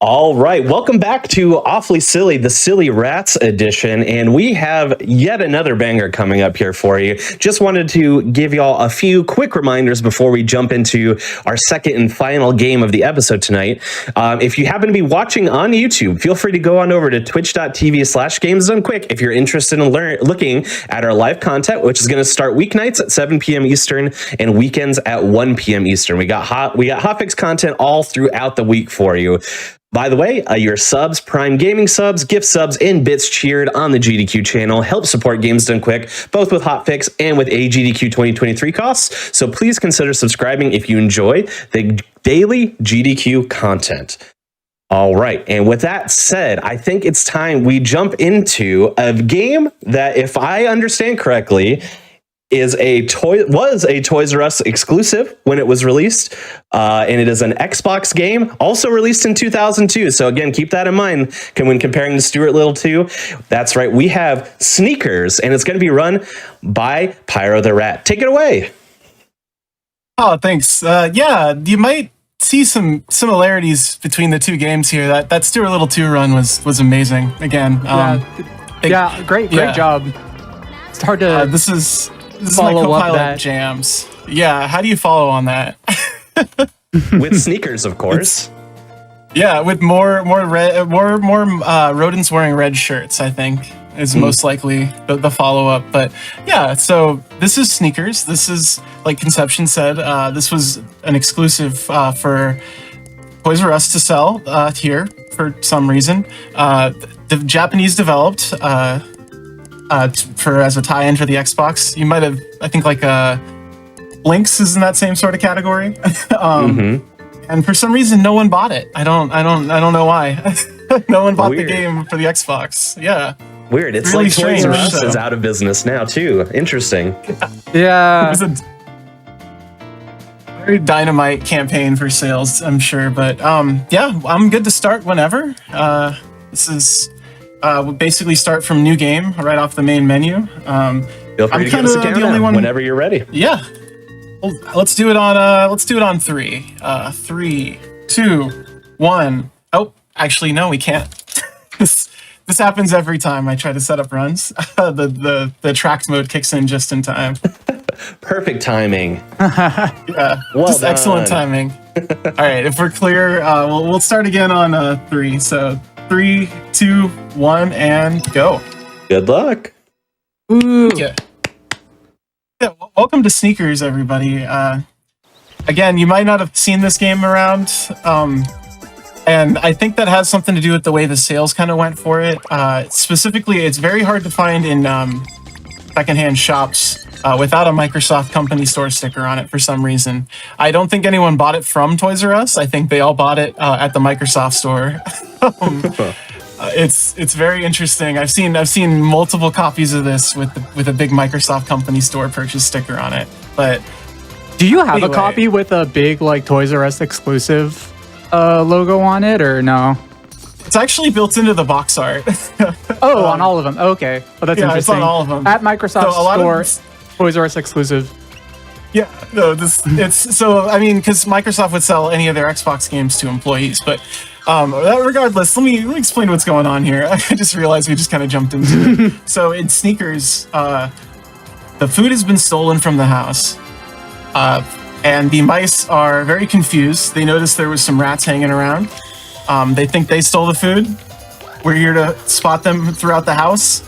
All right, welcome back to Awfully Silly, the Silly Rats edition, and we have yet another banger coming up here for you. Just wanted to give y'all a few quick reminders before we jump into our second and final game of the episode tonight. If you happen to be watching on YouTube, feel free to go on over to twitch.tv/gamesdonequick if you're interested in looking at our live content, which is going to start weeknights at 7 p.m. Eastern and weekends at 1 p.m. Eastern. We got hotfix content all throughout the week for you. By the way, your subs, Prime Gaming subs, gift subs, and bits cheered on the GDQ channel help support Games Done Quick, both with Hotfix and with GDQ 2023 costs. So please consider subscribing if you enjoy the daily GDQ content. All right, and with that said, I think it's time we jump into a game that, if I understand correctly, was a Toys R Us exclusive when it was released, and it is an Xbox game, also released in 2002. So again, keep that in mind when comparing to Stuart Little 2. That's right, we have Sneakers, and it's going to be run by Pyro the Rat. Take it away. Oh, thanks. Yeah, you might see some similarities between the two games here. That Stuart Little 2 run was amazing. Again, great job. It's hard to this is my co-pilot jams. Yeah, how do you follow on that? With Sneakers, of course. With more rodents wearing red shirts, I think, is most likely the follow-up. But yeah, so this is Sneakers. This is, like Conception said, this was an exclusive for Toys R Us to sell here for some reason. The Japanese developed as a tie-in for the Xbox. You might have, I think, like Lynx is in that same sort of category. And for some reason, no one bought it. I don't know why. No one bought the game for the Xbox. Yeah. Weird. It's really like strange. Toys R Us is out of business now too. Interesting. Yeah. It was a very dynamite campaign for sales, I'm sure. But yeah, I'm good to start whenever. This is we'll basically start from new game right off the main menu. Feel free to give us a countdown whenever you're ready. Yeah. Well, let's do it on 3. 3, 2, 1. Oh, actually, no, we can't. This happens every time I try to set up runs. The tracked mode kicks in just in time. Perfect timing. Yeah, well just done. Excellent timing. All right, if we're clear, we'll start again on 3. So 3, 2, 1, and go. Good luck. Ooh. Yeah, welcome to Sneakers, everybody. Again, you might not have seen this game around, and I think that has something to do with the way the sales kind of went for it. Specifically, it's very hard to find in secondhand shops without a Microsoft company store sticker on it for some reason. I don't think anyone bought it from Toys R Us. I think they all bought it at the Microsoft store. It's very interesting. I've seen multiple copies of this with a big Microsoft company store purchase sticker on it. But do you have a copy with a big like Toys R Us exclusive logo on it, or no? It's actually built into the box art. On all of them. Okay, well that's interesting. It's on all of them. At Microsoft store, Toys R Us exclusive. Yeah, no, it's so I mean, because Microsoft would sell any of their Xbox games to employees, but regardless, let me explain what's going on here. I just realized we just kind of jumped into it. So in Sneakers, the food has been stolen from the house, and the mice are very confused. They notice there was some rats hanging around. They think they stole the food. We're here to spot them throughout the house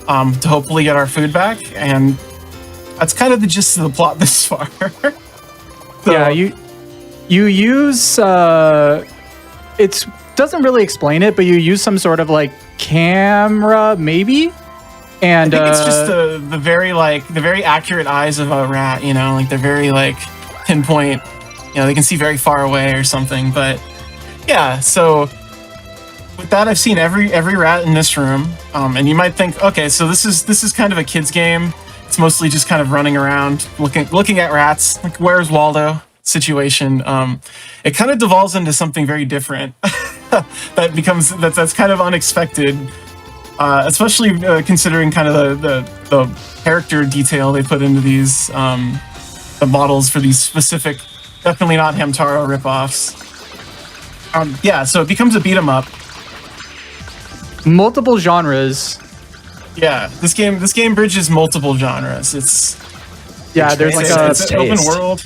to hopefully get our food back, and that's kind of the gist of the plot this far. So, yeah, you use it doesn't really explain it, but you use some sort of like camera, maybe. And I think it's just the very accurate eyes of a rat. You know, like they're very like pinpoint. You know, they can see very far away or something. But yeah, so with that, I've seen every rat in this room, and you might think, okay, so this is kind of a kid's game. It's mostly just kind of running around, looking at rats, like Where's Waldo situation. It kind of devolves into something very different. that's kind of unexpected, especially considering kind of the character detail they put into these the models for these specific, definitely not Hamtaro ripoffs. Yeah, so it becomes a beat 'em up. Multiple genres. Yeah, this game bridges multiple genres. There's like it's an open world.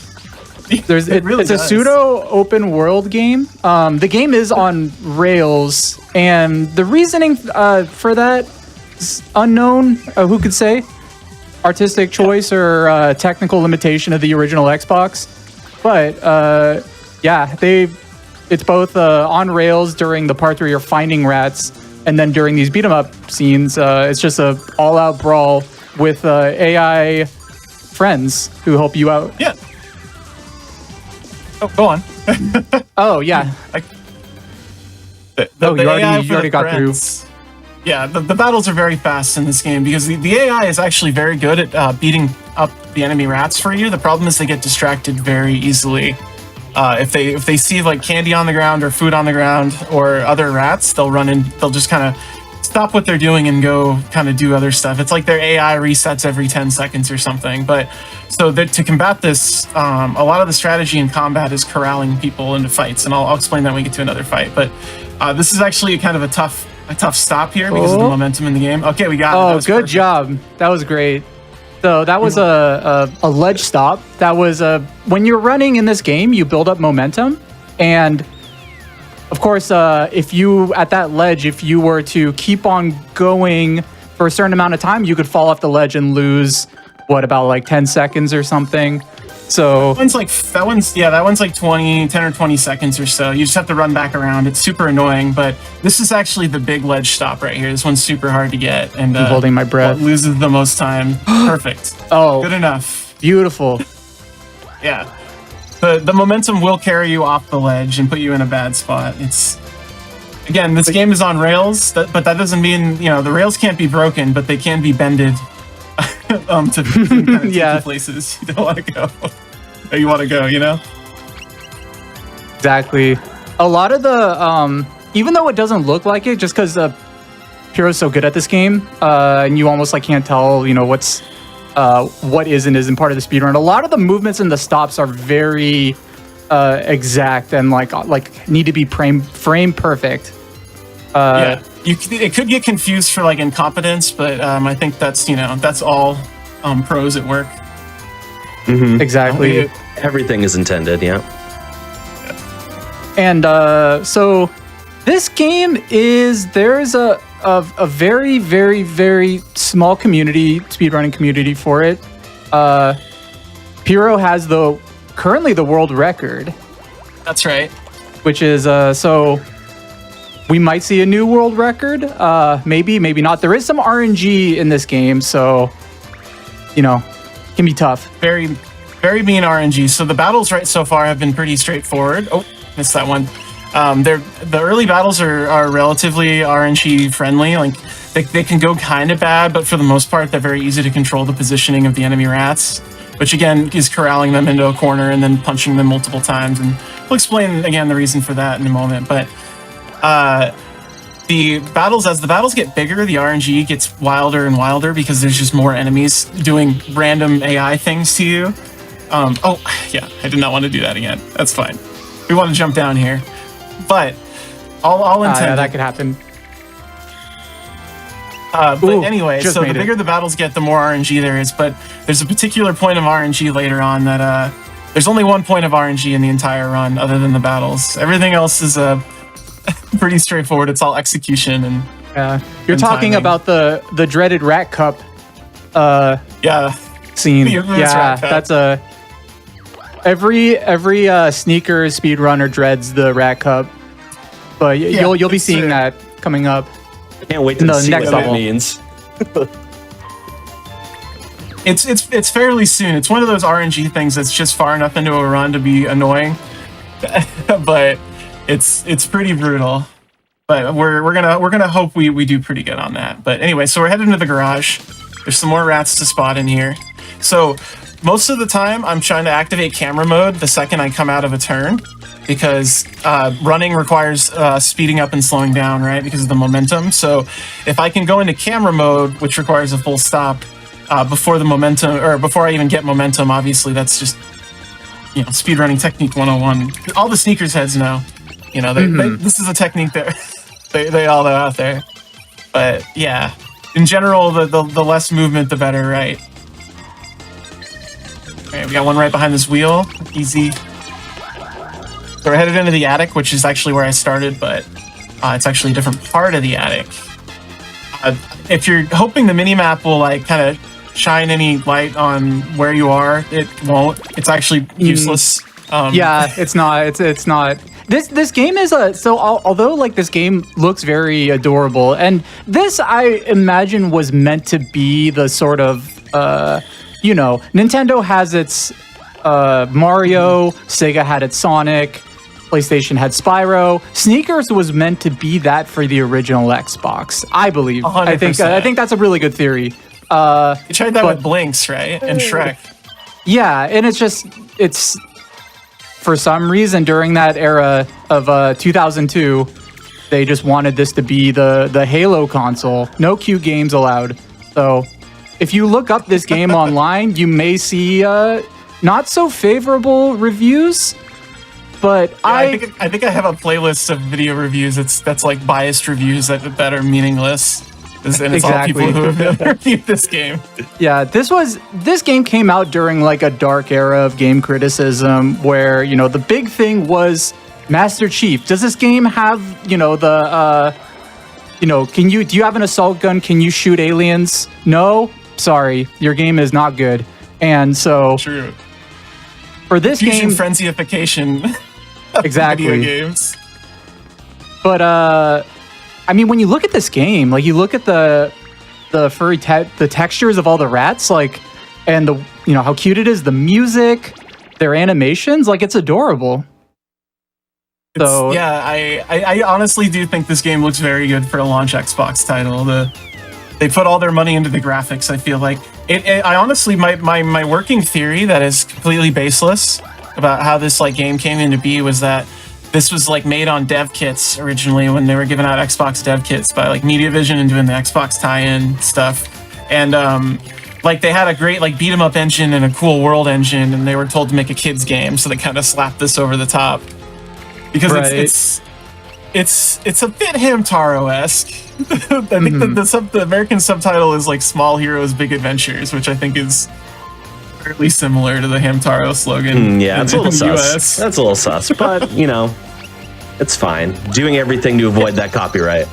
It's a pseudo open world game. The game is on rails, and the reasoning for that is unknown. Who could say? Artistic choice or technical limitation of the original Xbox. But it's both on rails during the parts where you're finding rats, and then during these beat 'em up scenes, it's just a all out brawl with AI friends who help you out. Yeah. Oh, go on. Oh yeah. You already got through. Yeah, the battles are very fast in this game because the AI is actually very good at beating up the enemy rats for you. The problem is they get distracted very easily. If they see like candy on the ground or food on the ground or other rats, they'll run in. They'll just kind of stop what they're doing and go kind of do other stuff. It's like their AI resets every 10 seconds or something. But so to combat this, a lot of the strategy in combat is corralling people into fights, and I'll explain that when we get to another fight. But this is actually kind of a tough stop here because of the momentum in the game. Okay, we got it. Oh, good job. That was great. So that was a ledge stop. That was when you're running in this game, you build up momentum, and of course, if you at that ledge, if you were to keep on going for a certain amount of time, you could fall off the ledge and lose about like 10 seconds or something. So that one's like 10 or 20 seconds or so. You just have to run back around. It's super annoying, but this is actually the big ledge stop right here. This one's super hard to get, and I'm holding my breath. Loses the most time. Perfect. Oh, good enough. Beautiful. Yeah, the momentum will carry you off the ledge and put you in a bad spot. Again, this game is on rails, but that doesn't mean the rails can't be broken, but they can be bended. To take places you don't want to go, or you want to go, Exactly. A lot of the, even though it doesn't look like it, just because Piero's so good at this game, and you almost can't tell, what is and isn't part of the speedrun. A lot of the movements and the stops are very exact and like need to be frame perfect. It could get confused for incompetence, but I think that's all pros at work. Mm-hmm. Exactly. Everything is intended, yeah. And so this game there's a very, very, very small speedrunning community for it. Piero has currently the world record. That's right. Which is so we might see a new world record. Maybe not. There is some RNG in this game, so can be tough. Very, very mean RNG. So the battles so far have been pretty straightforward. Oh, missed that one. The early battles are relatively RNG friendly. Like they can go kind of bad, but for the most part, they're very easy to control the positioning of the enemy rats, which again is corralling them into a corner and then punching them multiple times. And we'll explain again the reason for that in a moment. But as the battles get bigger, the RNG gets wilder and wilder because there's just more enemies doing random AI things to you. Oh, yeah, I did not want to do that again. That's fine. We want to jump down here. But all intended. Yeah, that could happen. Anyway, so the bigger the battles get, the more RNG there is. But there's a particular point of RNG later on that there's only one point of RNG in the entire run other than the battles. Everything else is pretty straightforward. It's all execution and you're talking timing. About the dreaded Rat Cup scene. That's every sneaker speedrunner dreads the Rat Cup, but you'll be seeing that coming up. I can't wait to see what that means. It's fairly soon. It's one of those RNG things that's just far enough into a run to be annoying, but it's pretty brutal. But we're gonna hope we do pretty good on that. But anyway, so we're headed into the garage. There's some more rats to spot in here. So most of the time, I'm trying to activate camera mode the second I come out of a turn, because running requires speeding up and slowing down, right? Because of the momentum. So if I can go into camera mode, which requires a full stop before the momentum, or before I even get momentum, obviously that's just speedrunning technique 101. All the sneakers heads know. You know, this is a technique that they all know out there. But yeah, in general, the less movement, the better, right? Okay, we got one right behind this wheel. Easy. So we're headed into the attic, which is actually where I started, but it's actually a different part of the attic. If you're hoping the minimap will like kind of shine any light on where you are, it won't. It's actually useless. Yeah, it's not. It's not. This game is although like this game looks very adorable, and this I imagine was meant to be the sort of Nintendo has its Mario, Sega had its Sonic, PlayStation had Spyro. Sneakers was meant to be that for the original Xbox, I believe. 100%. I think that's a really good theory. You tried that with Blinks, right? And Shrek. Yeah, and it's for some reason during that era of 2002, they just wanted this to be the Halo console. No cute games allowed. So if you look up this game online, you may see not so favorable reviews. But yeah, I think I have a playlist of video reviews that's like biased reviews that are meaningless. And it's all people who have reviewed this game. Yeah, this game came out during like a dark era of game criticism where, the big thing was Master Chief. Does this game have, do you have an assault gun? Can you shoot aliens? No? Sorry, your game is not good. And so true. For this Fusion game, frenziification. Exactly. Video games. But I mean, when you look at this game, like you look at the furry the textures of all the rats, like, and the how cute it is, the music, their animations, like it's adorable. So yeah, I honestly do think this game looks very good for a launch Xbox title. They put all their money into the graphics. I feel like I honestly my working theory that is completely baseless about how this like game came into be was that this was like made on dev kits originally when they were giving out Xbox dev kits by like MediaVision and doing the Xbox tie-in stuff. And like they had a great like beat 'em up engine and a cool world engine, and they were told to make a kids game, so they kind of slapped this over the top because it's a bit Hamtaro-esque. I think the American subtitle is like Small Heroes Big Adventures, which I think is fairly similar to the Hamtaro slogan. Yeah, it's a little sus. That's a little sus, but it's fine. Doing everything to avoid that copyright.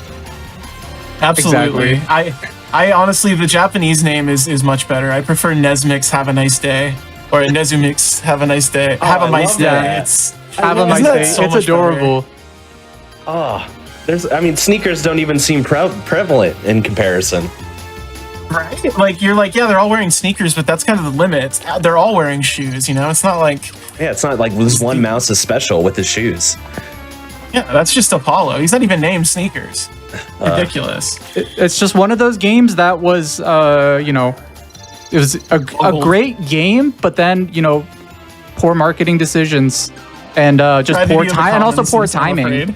Absolutely. Exactly. I honestly, the Japanese name is much better. I prefer Nesmix Have a Nice Day, or Nezumix Have a Nice Day. Oh, have a nice day. Have a nice day. It's adorable. Better. Oh, sneakers don't even seem prevalent in comparison. Right? Like, you're like, yeah, they're all wearing sneakers, but that's kind of the limit. They're all wearing shoes, It's not like... Yeah, it's not like this one mouse is special with his shoes. Yeah, that's just Apollo. He's not even named Sneakers. Ridiculous. It's just one of those games that was, it was a great game, but then, poor marketing decisions and just poor time, and also poor timing.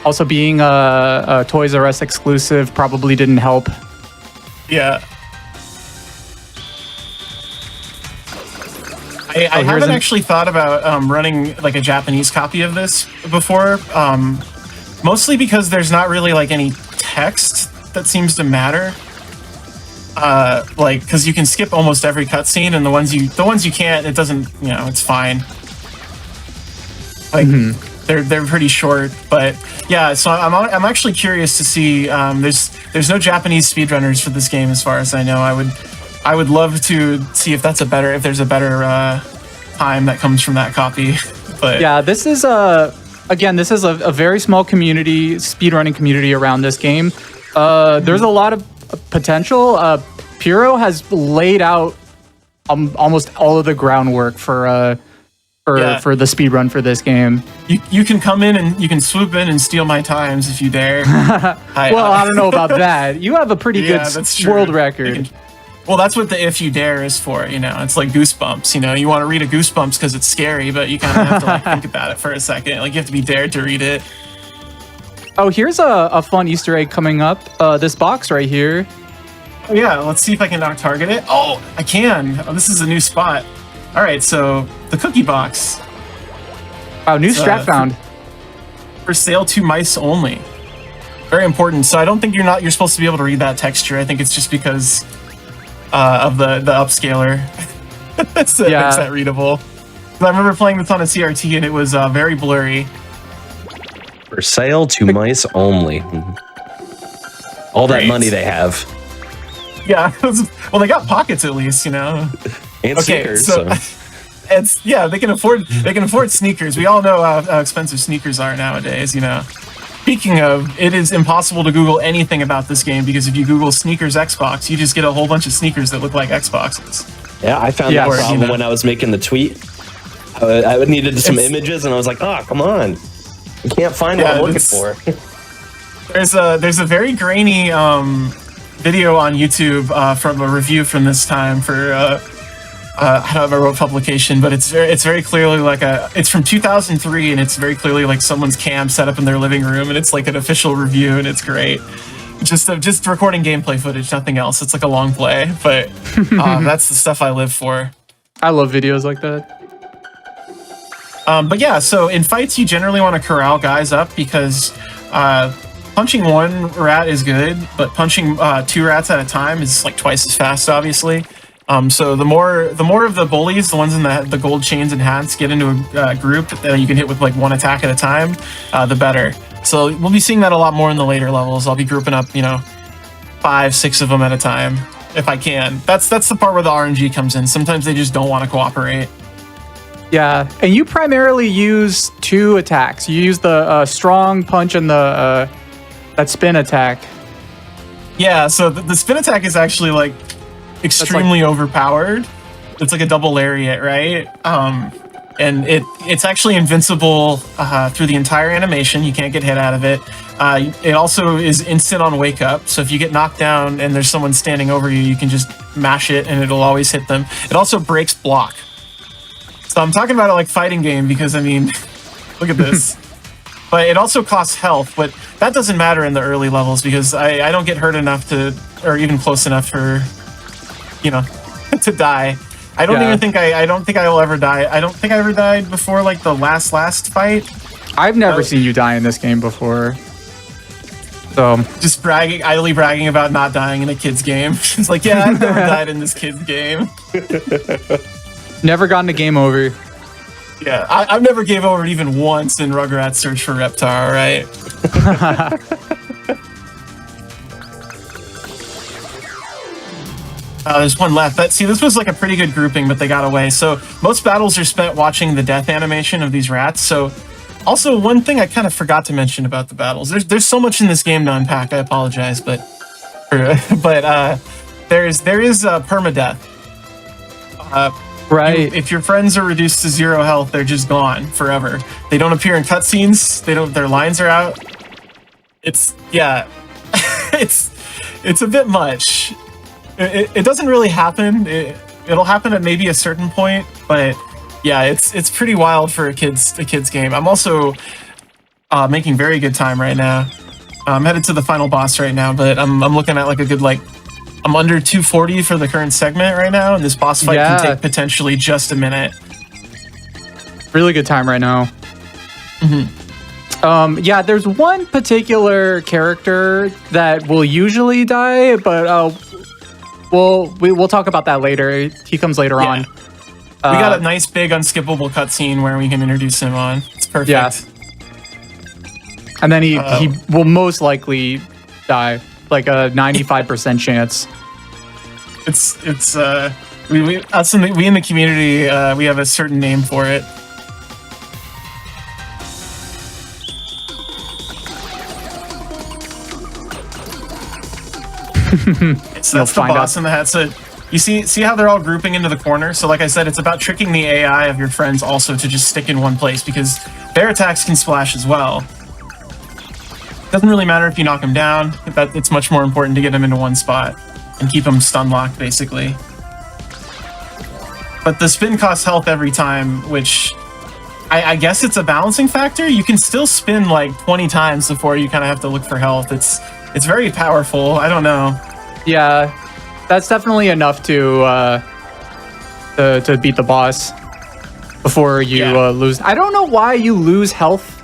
Also, being a Toys R Us exclusive probably didn't help. Yeah. I haven't actually thought about running like a Japanese copy of this before, mostly because there's not really like any text that seems to matter. Like, because you can skip almost every cutscene, and the ones you can't, it doesn't, it's fine. Like. They're pretty short, but yeah. So I'm actually curious to see. There's no Japanese speedrunners for this game, as far as I know. I would love to see if there's a better time that comes from that copy. But yeah, this is a very small community, speedrunning community around this game. There's a lot of potential. Puro has laid out almost all of the groundwork for the speedrun for this game. You can come in and you can swoop in and steal my times if you dare. I don't know about that. You have a pretty good world record. Well, that's what the if you dare is for, It's like Goosebumps, You want to read a Goosebumps because it's scary, but you kind of have to like think about it for a second. Like, you have to be dared to read it. Oh, here's a fun Easter egg coming up. This box right here. Oh, yeah, let's see if I can knock target it. Oh, I can. Oh, this is a new spot. All right, so the cookie box. Wow, new strat found. For sale to mice only. Very important. So I don't think you're supposed to be able to read that texture. I think it's just because of the upscaler. So it makes that readable. I remember playing this on a CRT and it was very blurry. For sale to mice only. All that money they have. Yeah. Well, they got pockets at least, you know. And sneakers. So. They can afford sneakers. We all know how expensive sneakers are nowadays, you know. Speaking of, it is impossible to Google anything about this game because if you Google sneakers Xbox, you just get a whole bunch of sneakers that look like Xboxes. Yeah, I found that problem when I was making the tweet. I needed some images, and I was like, "Oh, come on! I can't find what I'm looking for." There's a very grainy video on YouTube from a review from this time for I don't remember what publication, but it's very clearly like it's from 2003, and it's very clearly like someone's cam set up in their living room, and it's like an official review, and it's great. Just recording gameplay footage, nothing else. It's like a long play, but that's the stuff I live for. I love videos like that. But yeah, so in fights, you generally want to corral guys up because punching one rat is good, but punching two rats at a time is like twice as fast, obviously. So the more of the bullies, the ones in the gold chains and hats, get into a group that you can hit with like one attack at a time, the better. So we'll be seeing that a lot more in the later levels. I'll be grouping up, 5, 6 of them at a time if I can. That's the part where the RNG comes in. Sometimes they just don't want to cooperate. Yeah, and you primarily use 2 attacks. You use the strong punch and the that spin attack. Yeah, so the spin attack is actually like extremely overpowered. It's like a double lariat, right? And it's actually invincible through the entire animation. You can't get hit out of it. It also is instant on wake up. So if you get knocked down and there's someone standing over you, you can just mash it and it'll always hit them. It also breaks block. So I'm talking about it like fighting game because, I mean, look at this. But it also costs health, but that doesn't matter in the early levels because I don't get hurt enough to, or even close enough for, to die. I don't even think I don't think I will ever die. I don't think I ever died before like the last fight. I've never seen you die in this game before. So just idly bragging about not dying in a kid's game. It's like, yeah, I've never died in this kid's game. Never gotten a game over. Yeah, I've never gave over even once in Rugrats Search for Reptar, right? There's one left. This was like a pretty good grouping, but they got away. So most battles are spent watching the death animation of these rats. So also one thing I kind of forgot to mention about the battles. There's so much in this game to unpack. I apologize, but there is permadeath. Right. If your friends are reduced to 0 health, they're just gone forever. They don't appear in cutscenes. Their lines are out. It's it's a bit much. It doesn't really happen. It'll happen at maybe a certain point, but yeah, it's pretty wild for a kid's game. I'm also making very good time right now. I'm headed to the final boss right now, but I'm looking at like a good I'm under 240 for the current segment right now, and this boss fight can take potentially just a minute. Really good time right now. Mm-hmm. There's one particular character that will usually die, but we'll talk about that later. He comes later on. We got a nice big unskippable cutscene where we can introduce him on. It's perfect. Yeah. And then he will most likely die. Like a 95% chance. We in the community, we have a certain name for it. That's the boss in the hat. So you see how they're all grouping into the corner? So like I said, it's about tricking the AI of your friends also to just stick in one place because their attacks can splash as well. Doesn't really matter if you knock him down. It's much more important to get him into one spot and keep him stun locked, basically. But the spin costs health every time, which I guess it's a balancing factor. You can still spin like 20 times before you kind of have to look for health. It's very powerful. I don't know. Yeah, that's definitely enough to beat the boss. before you lose. I don't know why you lose health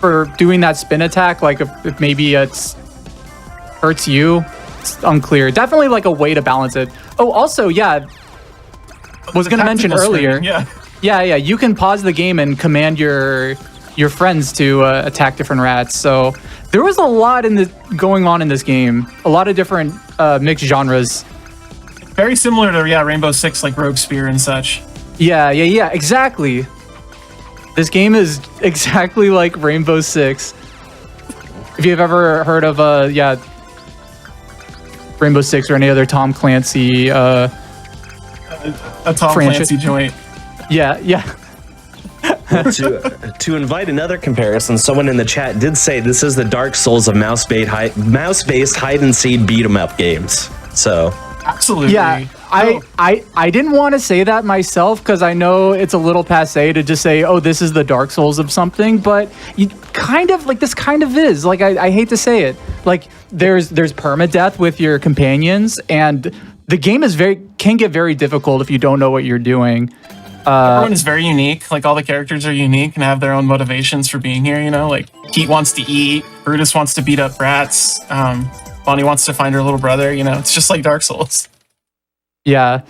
for doing that spin attack. Like if maybe it's hurts you. It's unclear. Definitely like a way to balance it. Oh, also, yeah, was going to mention earlier. Yeah. You can pause the game and command your friends to attack different rats. So there was a lot going on in this game. A lot of different mixed genres. Very similar to Rainbow Six, like Rogue Spear and such. Yeah, exactly. This game is exactly like Rainbow Six. If you've ever heard of Rainbow Six or any other Tom Clancy a Tom Clancy joint. Yeah. To invite another comparison, someone in the chat did say this is the Dark Souls of mouse-based hide and seek beat 'em up games. So absolutely. Yeah, I didn't want to say that myself because I know it's a little passé to just say, oh, this is the Dark Souls of something, but you kind of like this kind of is. Like I hate to say it. Like there's permadeath with your companions, and the game can get very difficult if you don't know what you're doing. Everyone is very unique. Like all the characters are unique and have their own motivations for being here. You know, like Pete wants to eat, Brutus wants to beat up rats, Bonnie wants to find her little brother. You know, it's just like Dark Souls. Yeah.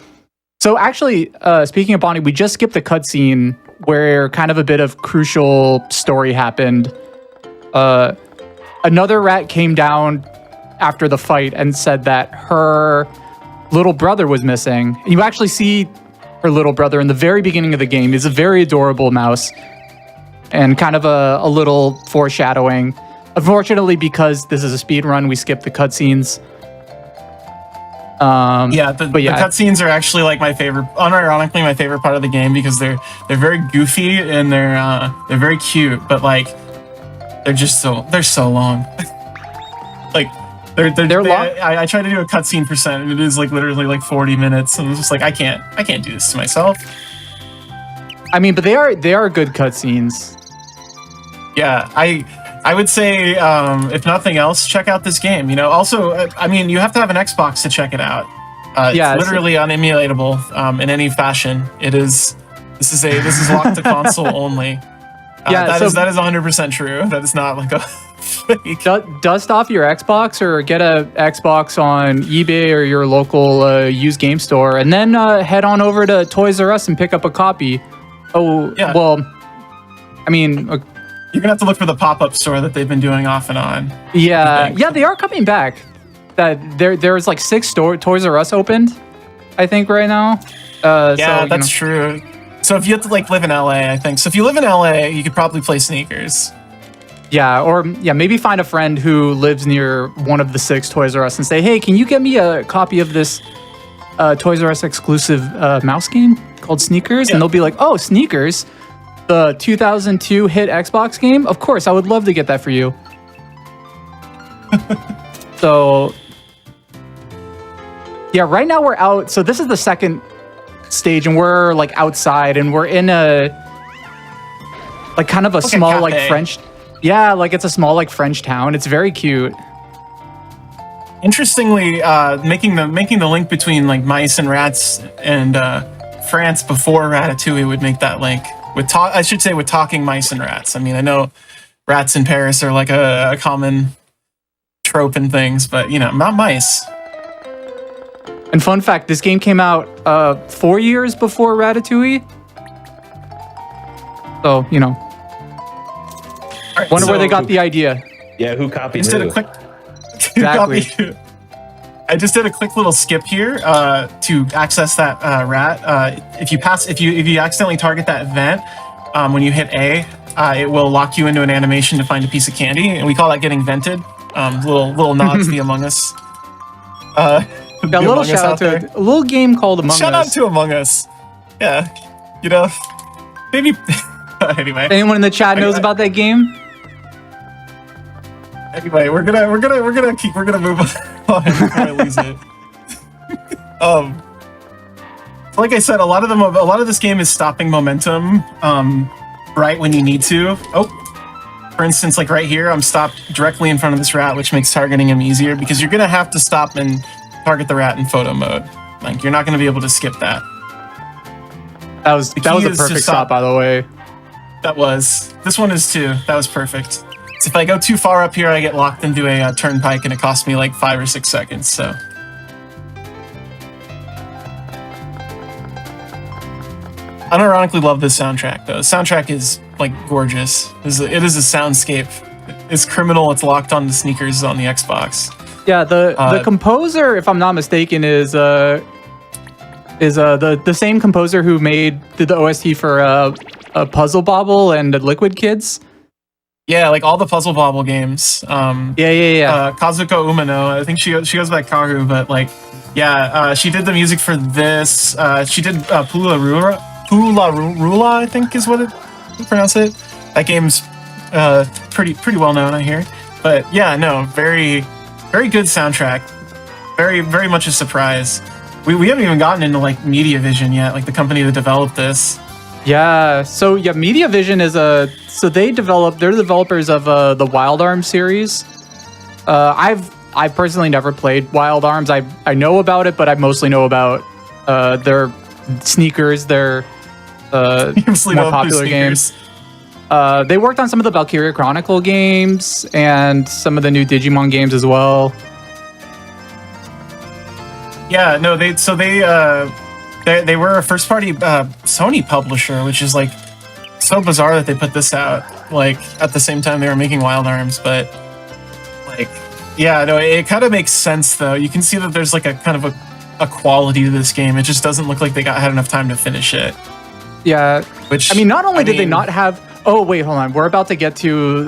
So actually, speaking of Bonnie, we just skipped the cutscene where kind of a bit of crucial story happened. Another rat came down after the fight and said that her little brother was missing. And you actually see her little brother in the very beginning of the game. He's a very adorable mouse and kind of a little foreshadowing. Unfortunately, because this is a speed run, we skipped the cutscenes. The cutscenes are actually like my favorite, unironically my favorite part of the game because they're very goofy and they're very cute, but like they're so long. Like they're long. I tried to do a cutscene percent and it is like literally like 40 minutes, and it's just like I can't do this to myself. I mean, but they are good cutscenes. Yeah, I would say, if nothing else, check out this game. You know, also, I mean, you have to have an Xbox to check it out. It's literally unemulatable in any fashion. This is locked to console only. That is 100% true. That is not like a fake. Dust off your Xbox or get a Xbox on eBay or your local used game store, and then head on over to Toys R Us and pick up a copy. Oh, yeah. Well, I mean, you're gonna have to look for the pop-up store that they've been doing off and on. Yeah, they are coming back. That there's like 6 Toys R Us opened, I think, right now. That's true. So if you have to like live in LA, I think. So if you live in LA, you could probably play Sneakers. Yeah, or maybe find a friend who lives near one of the 6 Toys R Us and say, hey, can you get me a copy of this Toys R Us exclusive mouse game called Sneakers? Yeah. And they'll be like, oh, Sneakers? The 2002 hit Xbox game? Of course, I would love to get that for you. So, yeah, right now we're out. So this is the second stage, and we're like outside, and we're in a like kind of a small like French. Yeah, like it's a small like French town. It's very cute. Interestingly, making the link between like mice and rats and France before Ratatouille would make that link. With talking mice and rats. I mean, I know rats in Paris are like a common trope and things, but you know, not mice. And fun fact, this game came out 4 years before Ratatouille. So, you know. Right, wonder where they got the idea. Yeah, who copied who? Exactly. I just did a quick little skip here to access that rat. If you accidentally target that vent, when you hit A, it will lock you into an animation to find a piece of candy, and we call that getting vented. Little nods to the Among Us. A little shout out to a little game called Among Us. Shout out to Among Us. Yeah, you know, maybe. Anyway, anyone in the chat knows about that game? Anyway, we're gonna move on before I lose it. Like I said, a lot of this game is stopping momentum right when you need to. Oh, for instance, like right here, I'm stopped directly in front of this rat, which makes targeting him easier because you're gonna have to stop and target the rat in photo mode. Like you're not gonna be able to skip that. That was a key is to perfect stop, by the way. This one is too. That was perfect. So if I go too far up here, I get locked into a turnpike, and it costs me like 5 or 6 seconds. So. I unironically love this soundtrack, though. The soundtrack is like gorgeous. It is a soundscape. It's criminal. It's locked on the sneakers on the Xbox. Yeah, the composer, if I'm not mistaken, is the same composer who did the OST for Puzzle Bobble and Liquid Kids. Yeah, like all the Puzzle Bobble games. Yeah. Kazuko Umino. I think she goes by Karu, but like, yeah, she did the music for this. She did Pula Rula, I think is what you pronounce it. That game's pretty well known, I hear. But yeah, no, very very good soundtrack. Very very much a surprise. We haven't even gotten into like Media Vision yet, like the company that developed this. Yeah, so yeah, Media Vision is they're the developers of the Wild Arms series. I've personally never played Wild Arms. I know about it, but I mostly know about their sneakers, their more popular games. They worked on some of the Valkyria Chronicle games and some of the new Digimon games as well. Yeah, no, they were a first party Sony publisher, which is like so bizarre that they put this out like at the same time they were making Wild Arms, but like yeah, no, it kind of makes sense though. You can see that there's like a kind of a quality to this game. It just doesn't look like they had enough time to finish it. Yeah, which I mean, not only did they not have. Oh wait, hold on. We're about to get to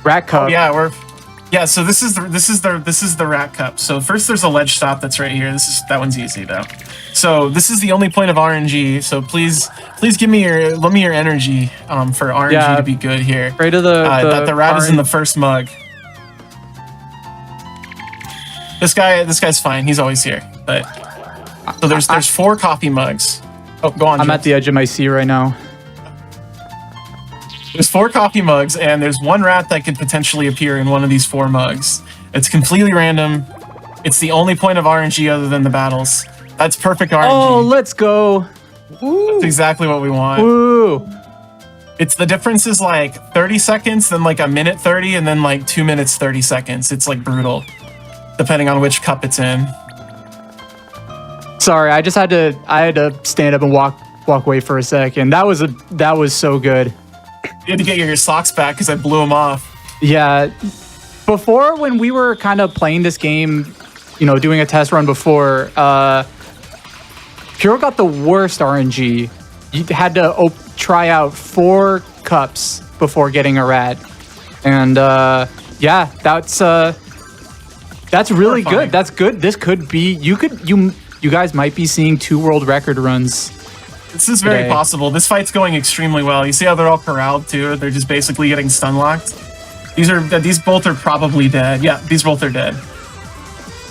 Rat Cup. Oh, yeah, so this is the Rat Cup. So first there's a ledge stop that's right here. That one's easy though. So this is the only point of RNG. So please lend me your energy for RNG to be good here. Right to the rat is in the first mug. This guy's fine. He's always here. But so there's 4 coffee mugs. Oh, go on. I'm at the edge of my seat right now. There's 4 coffee mugs, and there's 1 rat that could potentially appear in one of these 4 mugs. It's completely random. It's the only point of RNG other than the battles. That's perfect RNG. Oh, let's go. That's exactly what we want. Woo. The difference is like 30 seconds, then like a minute 30, and then like 2 minutes 30 seconds. It's like brutal, depending on which cup it's in. Sorry, I had to stand up and walk away for a second. That was so good. You had to get your socks back because I blew them off. Yeah. Before, when we were kind of playing this game, doing a test run before, Pure got the worst RNG. You had to try out 4 cups before getting a rat. And yeah, that's really good. That's good. This could be, you guys might be seeing 2 world record runs. This is very possible. This fight's going extremely well. You see how they're all corralled too? They're just basically getting stun locked. These both are probably dead. Yeah, these both are dead.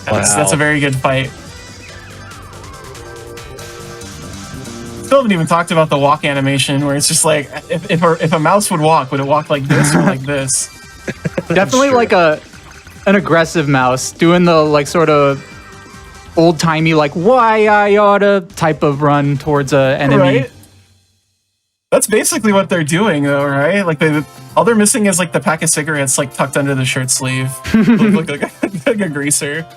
That's a very good fight. Still haven't even talked about the walk animation, where it's just like if a mouse would it walk like this or like this? Definitely like an aggressive mouse doing the like sort of old-timey like why I oughta type of run towards an enemy. Right? That's basically what they're doing though, right? Like all they're missing is like the pack of cigarettes like tucked under the shirt sleeve. Look like a greaser.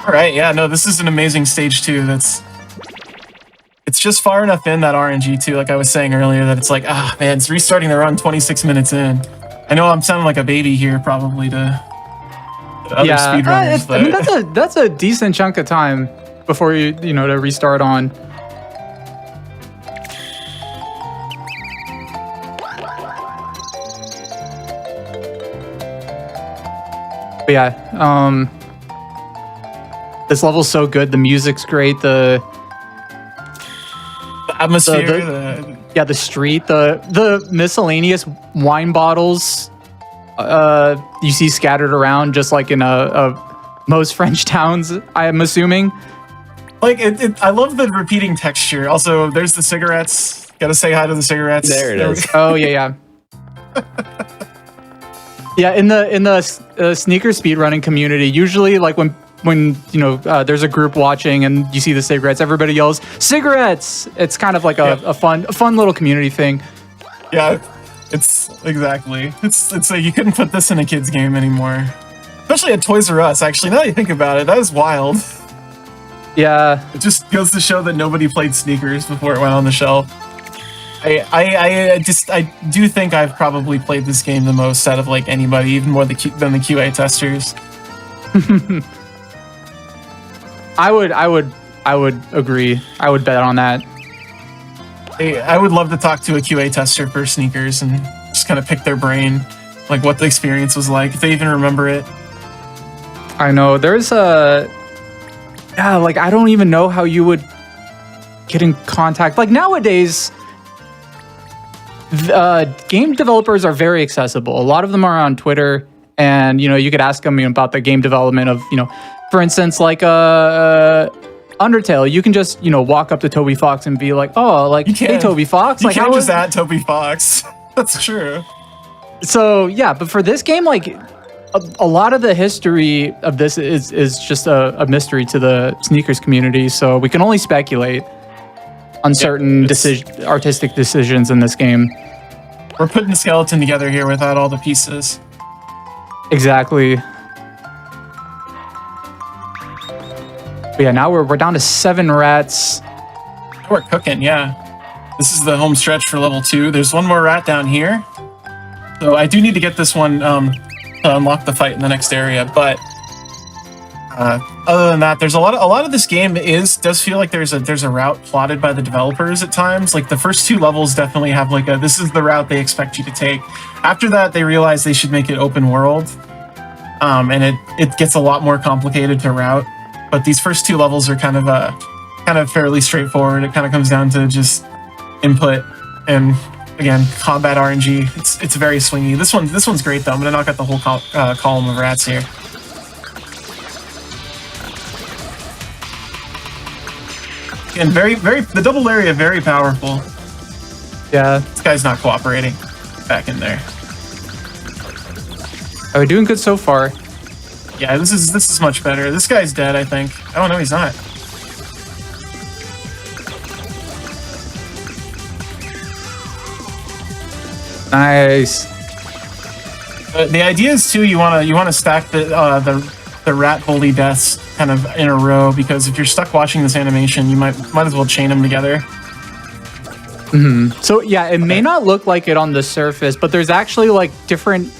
All right, yeah, no, this is an amazing stage 2. It's just far enough in that RNG too, like I was saying earlier, that it's like, man, it's restarting the run 26 minutes in. I know I'm sounding like a baby here probably to other speedrunners, but I mean, that's a decent chunk of time before you to restart on. But yeah, this level's so good. The music's great. The atmosphere, the street, the miscellaneous wine bottles you see scattered around, just like in most French towns, I am assuming. Like I love the repeating texture. Also, there's the cigarettes. Gotta say hi to the cigarettes. There it is. Oh yeah. Yeah, in the sneaker speedrunning community, usually like when when there's a group watching and you see the cigarettes, everybody yells cigarettes. It's kind of like a fun little community thing. Yeah, it's exactly. It's like you couldn't put this in a kid's game anymore, especially at Toys R Us. Actually, now that you think about it, that is wild. Yeah, it just goes to show that nobody played sneakers before it went on the shelf. I do think I've probably played this game the most out of like anybody, even more than the QA testers. I would agree. I would bet on that. I would love to talk to a QA tester for sneakers and just kind of pick their brain, like what the experience was like, if they even remember it. I know there's like I don't even know how you would get in contact. Like nowadays, game developers are very accessible. A lot of them are on Twitter, and you could ask them about the game development of for instance, like Undertale. You can just walk up to Toby Fox and be like, oh, like hey Toby Fox, you like can't just at Toby Fox. That's true. So yeah, but for this game, like a lot of the history of this is just a mystery to the sneakers community. So we can only speculate on certain artistic decisions in this game. We're putting the skeleton together here without all the pieces. Exactly. But yeah, now we're down to 7 rats. We're cooking, yeah. This is the home stretch for level 2. There's one more rat down here. So I do need to get this one to unlock the fight in the next area, but other than that, there's a lot of this game does feel like there's a route plotted by the developers at times. Like the first 2 levels definitely have like this is the route they expect you to take. After that, they realize they should make it open world, and it gets a lot more complicated to route. But these first 2 levels are kind of fairly straightforward. It kind of comes down to just input and again combat RNG. It's very swingy. This one's great though. I'm gonna knock out the whole column of rats here. And the double area, very powerful. Yeah. This guy's not cooperating. Back in there. Are we doing good so far? Yeah, this is much better. This guy's dead, I think. Oh no, he's not. Nice. The idea is too, you wanna stack the rat bully deaths kind of in a row, because if you're stuck watching this animation, you might as well chain them together. So yeah, it may not look like it on the surface, but there's actually like different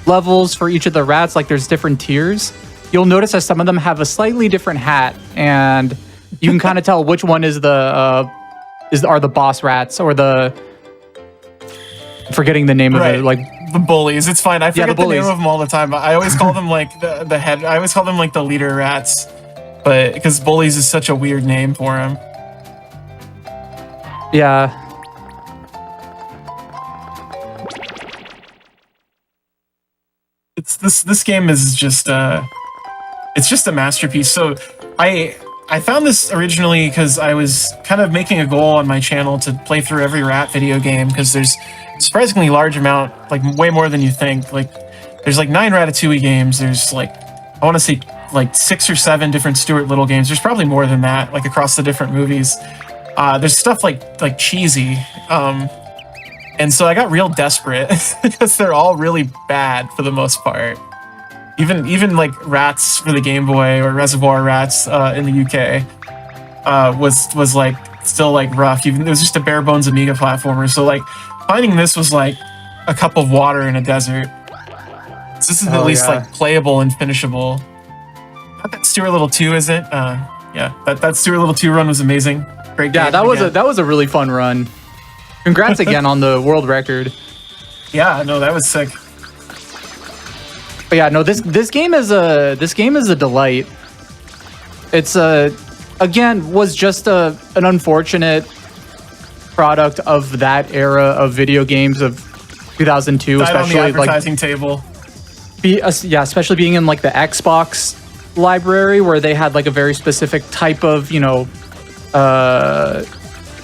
levels for each of the rats. Like there's different tiers. You'll notice that some of them have a slightly different hat, and you can kind of tell which one is are the boss rats, or the forgetting the name of it, like the bullies. It's fine. I forget the name of them all the time. I always call them like the head. I always call them like the leader rats, but because bullies is such a weird name for them. Yeah. This game is just it's just a masterpiece. So I found this originally because I was kind of making a goal on my channel to play through every rat video game, because there's a surprisingly large amount, like way more than you think. Like there's like 9 Ratatouille games. There's like, I want to say like 6 or 7 different Stuart Little games. There's probably more than that, like across the different movies. There's stuff like Cheesy. And so I got real desperate because they're all really bad for the most part. Even like Rats for the Game Boy, or Reservoir Rats in the UK was like still like rough. Even it was just a bare bones Amiga platformer. So like finding this was like a cup of water in a desert. So this is at least like playable and finishable. Not that Stuart Little 2 isn't. Yeah, that Stuart Little 2 run was amazing. Great game. Yeah, that was a really fun run. Congrats again on the world record. Yeah, no, that was sick. But yeah, no, this game is a delight. It's again was just an unfortunate product of that era of video games of 2002, died especially on the advertising like table. Yeah, especially being in like the Xbox library, where they had like a very specific type of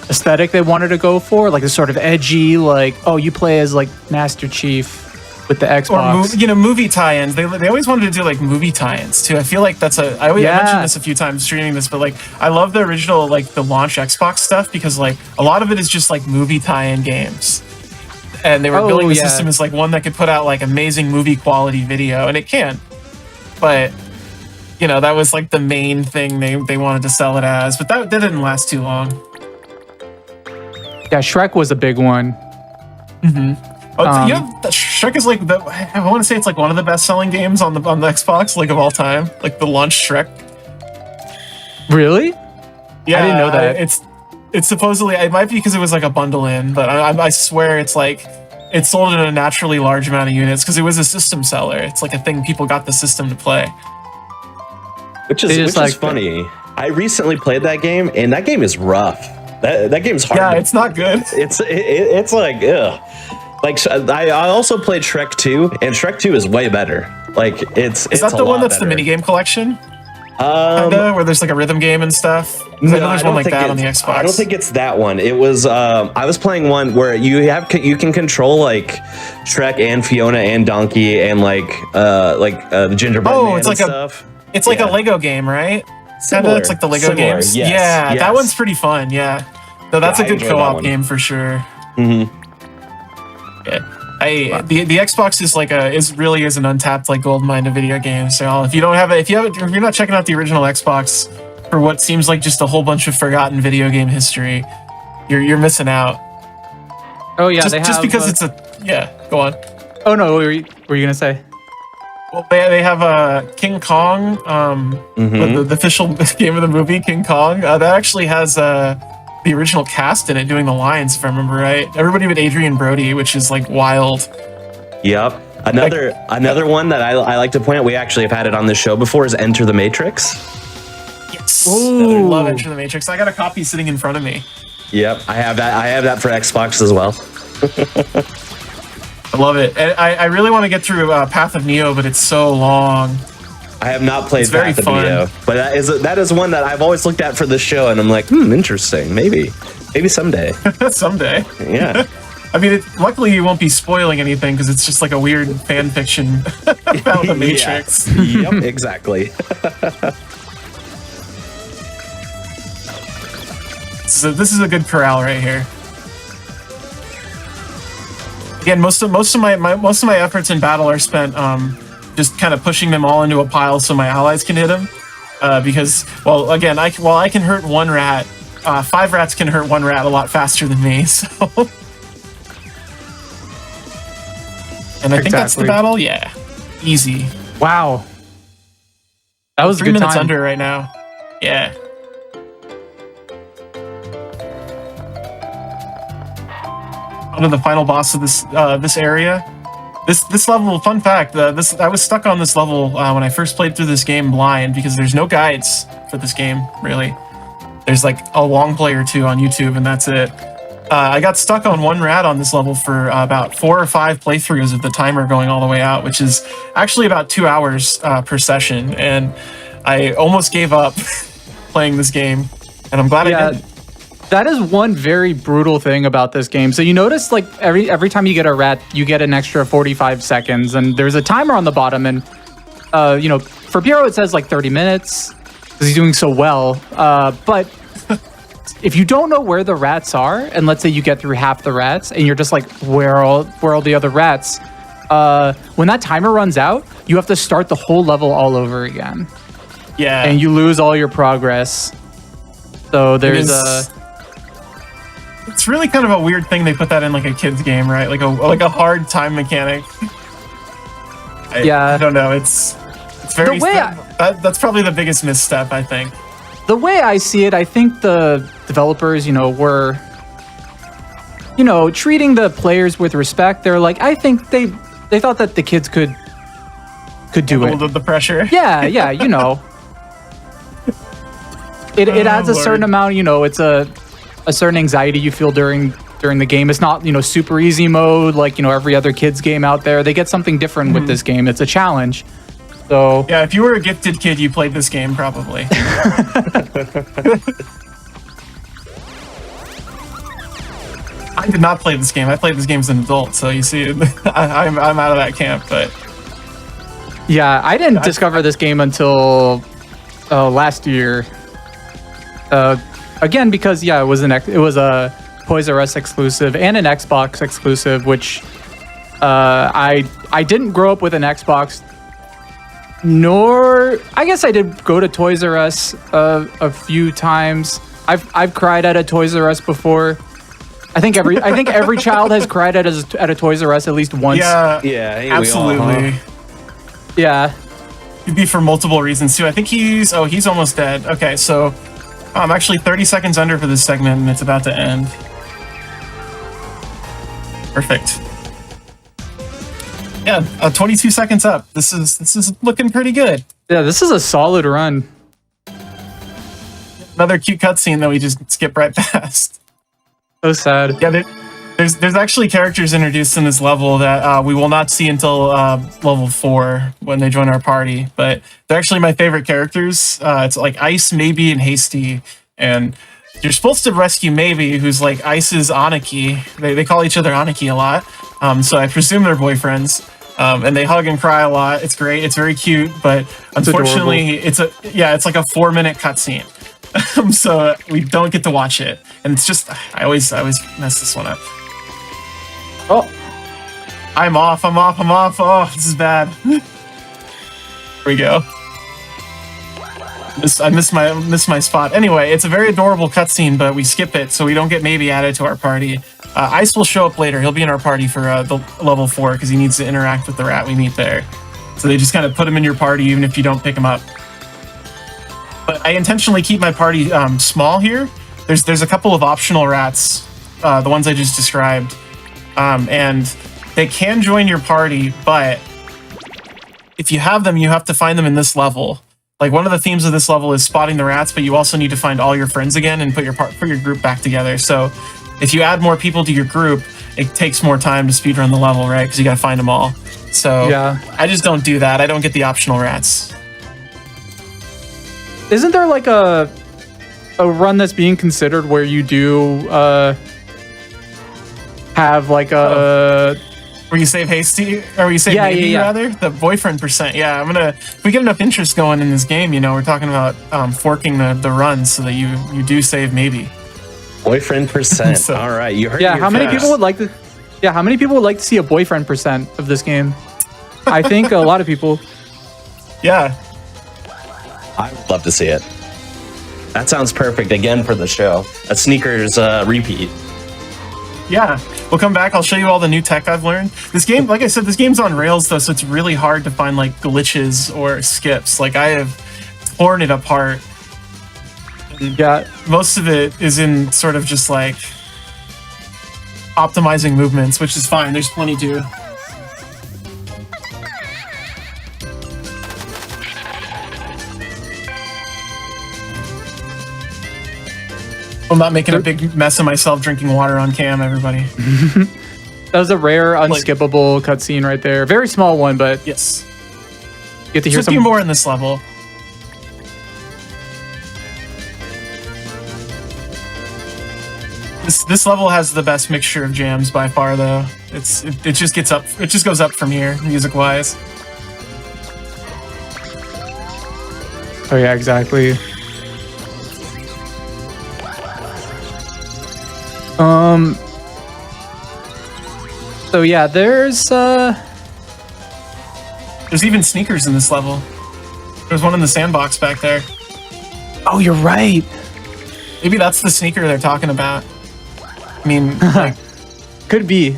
aesthetic they wanted to go for, like a sort of edgy, like, oh, you play as like Master Chief, with the Or Xbox. movie tie-ins. They always wanted to do like movie tie-ins too. I feel like that's I mentioned this a few times streaming this, but like I love the original like the launch Xbox stuff because like a lot of it is just like movie tie-in games. And they were building the system as like one that could put out like amazing movie quality video, and it can. But that was like the main thing they wanted to sell it as, but that didn't last too long. Yeah, Shrek was a big one. Shrek is like I want to say it's like one of the best-selling games on the Xbox, like of all time, like the launch Shrek. Really? Yeah, I didn't know that. It's supposedly, it might be because it was like a bundle in, but I swear it's like it sold in a naturally large amount of units because it was a system seller. It's like a thing people got the system to play. Which is funny. I recently played that game, and that game is rough. That game's hard. Yeah, it's not good. It's like, ugh. Like, I also played Shrek 2, and Shrek 2 is way better. Like, it's that the one that's better. The minigame collection? Kinda, where there's like a rhythm game and stuff? No, I know there's one like that on the Xbox. I don't think it's that one. It was, I was playing one where you can control like Shrek and Fiona and Donkey and like the gingerbread man it's like and stuff. It's like a Lego game, right? Similar. It's like the Lego games. Yes. That one's pretty fun. Yeah, no, that's a good co-op game for sure. Mm-hmm. Yeah, the Xbox is really an untapped like gold mine of video games. So if you're not checking out the original Xbox for what seems like just a whole bunch of forgotten video game history, you're missing out. Oh yeah, just because it's go on. Oh no, what were you gonna say? Well, they have King Kong, the official game of the movie, King Kong. That actually has the original cast in it doing the lines, if I remember right. Everybody but Adrian Brody, which is like wild. Yep. Another one that I like to point out, we actually have had it on this show before, is Enter the Matrix. Yes. I love Enter the Matrix. I got a copy sitting in front of me. Yep, I have that for Xbox as well. I love it. And I really want to get through Path of Neo, but it's so long. I have not played Path of Neo, but that is one that I've always looked at for this show, and I'm like, interesting. Maybe someday. Someday. Yeah. I mean, luckily you won't be spoiling anything because it's just like a weird fan fiction about the Matrix. Yep, exactly. So this is a good corral right here. Again, most of my efforts in battle are spent just kind of pushing them all into a pile so my allies can hit them. Because, while I can hurt one rat, 5 rats can hurt one rat a lot faster than me. So, and I think that's the battle. Yeah, easy. Wow, that was 3 minutes under right now. Yeah. Onto the final boss of this area. This level, fun fact, I was stuck on this level when I first played through this game blind because there's no guides for this game, really. There's like a long play or 2 on YouTube, and that's it. I got stuck on one rat on this level for about 4 or 5 playthroughs with the timer going all the way out, which is actually about 2 hours per session, and I almost gave up playing this game, and I'm glad I did. That is one very brutal thing about this game. So you notice like every time you get a rat, you get an extra 45 seconds, and there's a timer on the bottom. And for Piero it says like 30 minutes because he's doing so well. But if you don't know where the rats are, and let's say you get through half the rats, and you're just like, where are all the other rats? When that timer runs out, you have to start the whole level all over again. Yeah, and you lose all your progress. So there's It's really kind of a weird thing they put that in like a kid's game, right? Like a hard time mechanic. I don't know. It's very that's probably the biggest misstep, I think. The way I see it, I think the developers, were treating the players with respect. They're like, I think they thought that the kids could do it. The pressure. Yeah, It adds a certain amount, it's a certain anxiety you feel during the game. It's not, super easy mode like, every other kid's game out there. They get something different with this game. It's a challenge. So yeah, if you were a gifted kid, you played this game probably. I did not play this game. I played this game as an adult, so you see, I'm out of that camp. But Yeah, I didn't discover this game until last year. Again, because it was a Toys R Us exclusive and an Xbox exclusive, which I didn't grow up with an Xbox. Nor, I guess I did go to Toys R Us a few times. I've cried at a Toys R Us before. I think every child has cried at a Toys R Us at least once. Yeah, absolutely. Yeah. It'd be for multiple reasons too. I think he's almost dead. Okay, so I'm actually 30 seconds under for this segment, and it's about to end. Perfect. Yeah, 22 seconds up. This is looking pretty good. Yeah, this is a solid run. Another cute cutscene that we just skip right past. So sad. Yeah, there's actually characters introduced in this level that we will not see until level 4 when they join our party. But they're actually my favorite characters. It's like Ice, Maybe, and Hasty. And you're supposed to rescue Maybe, who's like Ice's Aniki. They call each other Aniki a lot. So I presume they're boyfriends. And they hug and cry a lot. It's great. It's very cute. But unfortunately, it's like a 4-minute cutscene. So we don't get to watch it. And it's just, I always mess this one up. Oh, I'm off. Oh, this is bad. Here we go. I missed my spot. Anyway, it's a very adorable cutscene, but we skip it, so we don't get Maybe added to our party. Ice will show up later. He'll be in our party for the level 4 because he needs to interact with the rat we meet there. So they just kind of put him in your party even if you don't pick him up. But I intentionally keep my party small here. There's a couple of optional rats, the ones I just described. And they can join your party, but if you have them, you have to find them in this level. Like, one of the themes of this level is spotting the rats, but you also need to find all your friends again and put your group back together. So if you add more people to your group, it takes more time to speedrun the level, right? Because you got to find them all. So yeah. I just don't do that. I don't get the optional rats. Isn't there like a run that's being considered where you do have like a where you save Hasty, or where you save Maybe rather? The boyfriend %. Yeah, if we get enough interest going in this game, we're talking about forking the runs so that you do save Maybe. Boyfriend %. So, all right, you heard. Yeah, how many people would like to? Yeah, how many people would like to see a boyfriend % of this game? I think a lot of people. Yeah, I would love to see it. That sounds perfect again for the show. A Sneakers repeat. Yeah, we'll come back. I'll show you all the new tech I've learned. This game, like I said, this game's on rails though, so it's really hard to find like glitches or skips. Like, I have torn it apart. Yeah, most of it is in sort of just like optimizing movements, which is fine. There's plenty to. I'm not making a big mess of myself drinking water on cam, everybody. That was a rare, unskippable cutscene right there. Very small one, but yes, you get to hear some more in this level. This level has the best mixture of jams by far, though. It just gets up. It just goes up from here, music wise. Oh yeah, exactly. So yeah, there's even sneakers in this level. There's one in the sandbox back there. Oh, you're right. Maybe that's the sneaker they're talking about. I mean, like, could be.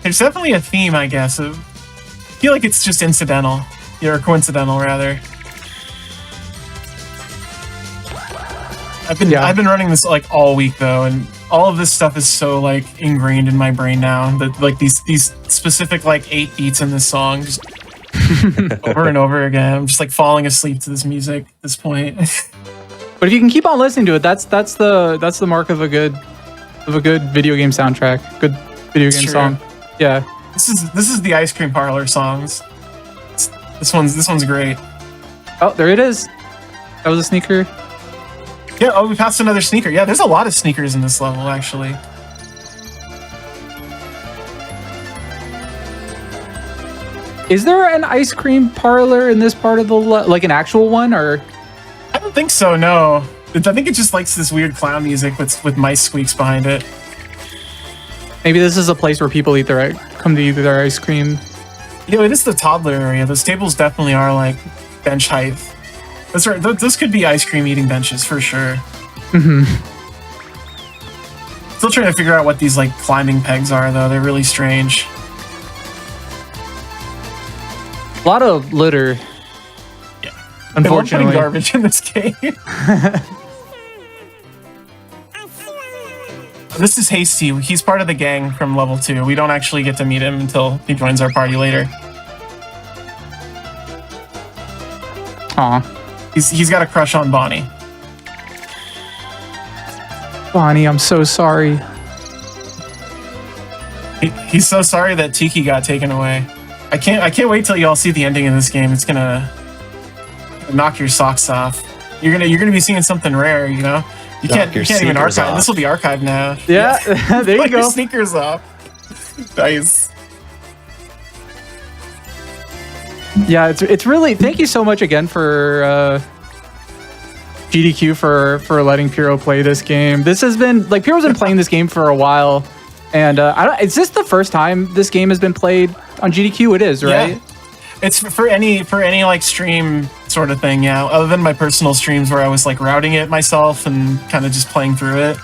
There's definitely a theme, I guess. I feel like it's just incidental, or coincidental rather. I've been running this like all week though, and all of this stuff is so like ingrained in my brain now that like these specific like 8 beats in this song just over and over again. I'm just like falling asleep to this music at this point. But if you can keep on listening to it, that's the mark of a good video game soundtrack. Good video game song. Yeah. This is the Ice Cream Parlor songs. This one's great. Oh, there it is. That was a sneaker. Yeah, oh, we passed another sneaker. Yeah, there's a lot of sneakers in this level, actually. Is there an ice cream parlor in this part of the like an actual one, or? I don't think so. No, I think it just likes this weird clown music with mice squeaks behind it. Maybe this is a place where people come to eat their ice cream. You know, it is the toddler area. Those tables definitely are like bench height. That's right. Those could be ice cream eating benches for sure. Mm-hmm. Still trying to figure out what these like climbing pegs are, though. They're really strange. A lot of litter. Yeah. Unfortunately, they love putting garbage in this game. This is Hasty. He's part of the gang from level 2. We don't actually get to meet him until he joins our party later. Aw. He's got a crush on Bonnie. Bonnie, I'm so sorry. He's so sorry that Tiki got taken away. I can't wait till you all see the ending of this game. It's gonna knock your socks off. You're gonna be seeing something rare, you know? You can't even archive. This will be archived now. Yeah, there you go. Your sneakers off. Nice. Yeah, it's really. Thank you so much again for GDQ for letting Piro play this game. This has been like Piro's been playing this game for a while, and is this the first time this game has been played on GDQ? It is, right? Yeah. It's for any like stream sort of thing, yeah. Other than my personal streams where I was like routing it myself and kind of just playing through it.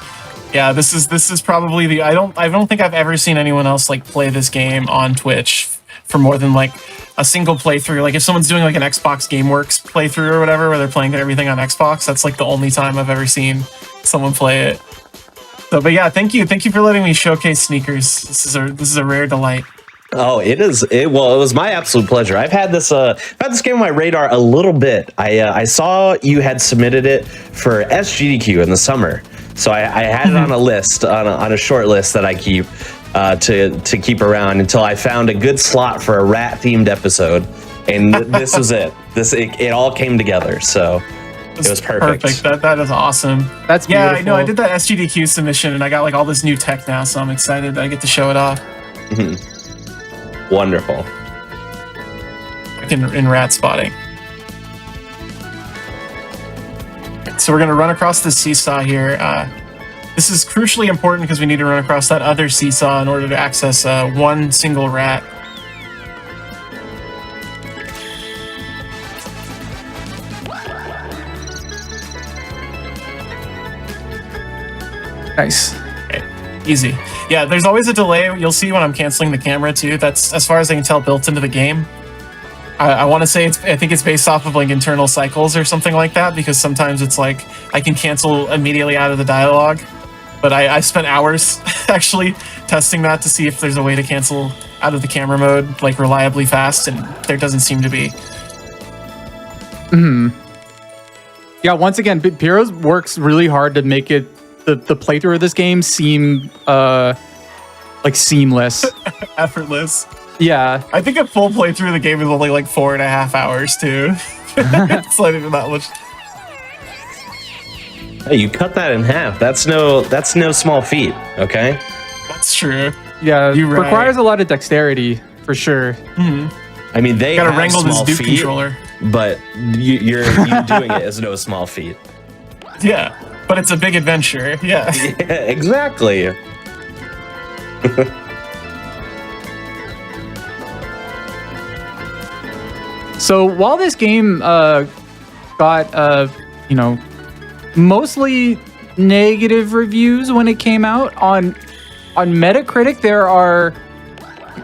Yeah, this is probably the I don't think I've ever seen anyone else like play this game on Twitch for more than like a single playthrough. Like if someone's doing like an Xbox GameWorks playthrough or whatever where they're playing everything on Xbox, that's like the only time I've ever seen someone play it. So but yeah, thank you for letting me showcase sneakers. This is a rare delight. Oh, it is. It was my absolute pleasure. I've had this game on my radar a little bit. I saw you had submitted it for SGDQ in the summer, so I had it on a list, on a short list that I keep to keep around until I found a good slot for a rat themed episode, and this was it. It all came together, so it was perfect. That is awesome. That's beautiful. Yeah. I know. I did that SGDQ submission, and I got like all this new tech now, so I'm excited that I get to show it off. Mm-hmm. Wonderful. In rat spotting. So we're going to run across this seesaw here. This is crucially important because we need to run across that other seesaw in order to access one single rat. Nice. Okay. Easy. Yeah, there's always a delay. You'll see when I'm canceling the camera too. That's, as far as I can tell, built into the game. I want to say I think it's based off of like internal cycles or something like that, because sometimes it's like I can cancel immediately out of the dialogue. But I spent hours actually testing that to see if there's a way to cancel out of the camera mode like reliably fast, and there doesn't seem to be. Yeah, once again, Piro's works really hard to make it the playthrough of this game seem like seamless. Effortless. Yeah. I think a full playthrough of the game is only like 4.5 hours too. It's not even that much. Hey, you cut that in half. That's no small feat, okay? That's true. Yeah, it You're right. requires a lot of dexterity for sure. I mean, they Gotta have wrangle this small Duke feet, controller. but you doing it is no small feat. Yeah, but it's a big adventure. Yeah. Yeah, exactly. So while this game got mostly negative reviews when it came out on Metacritic, there are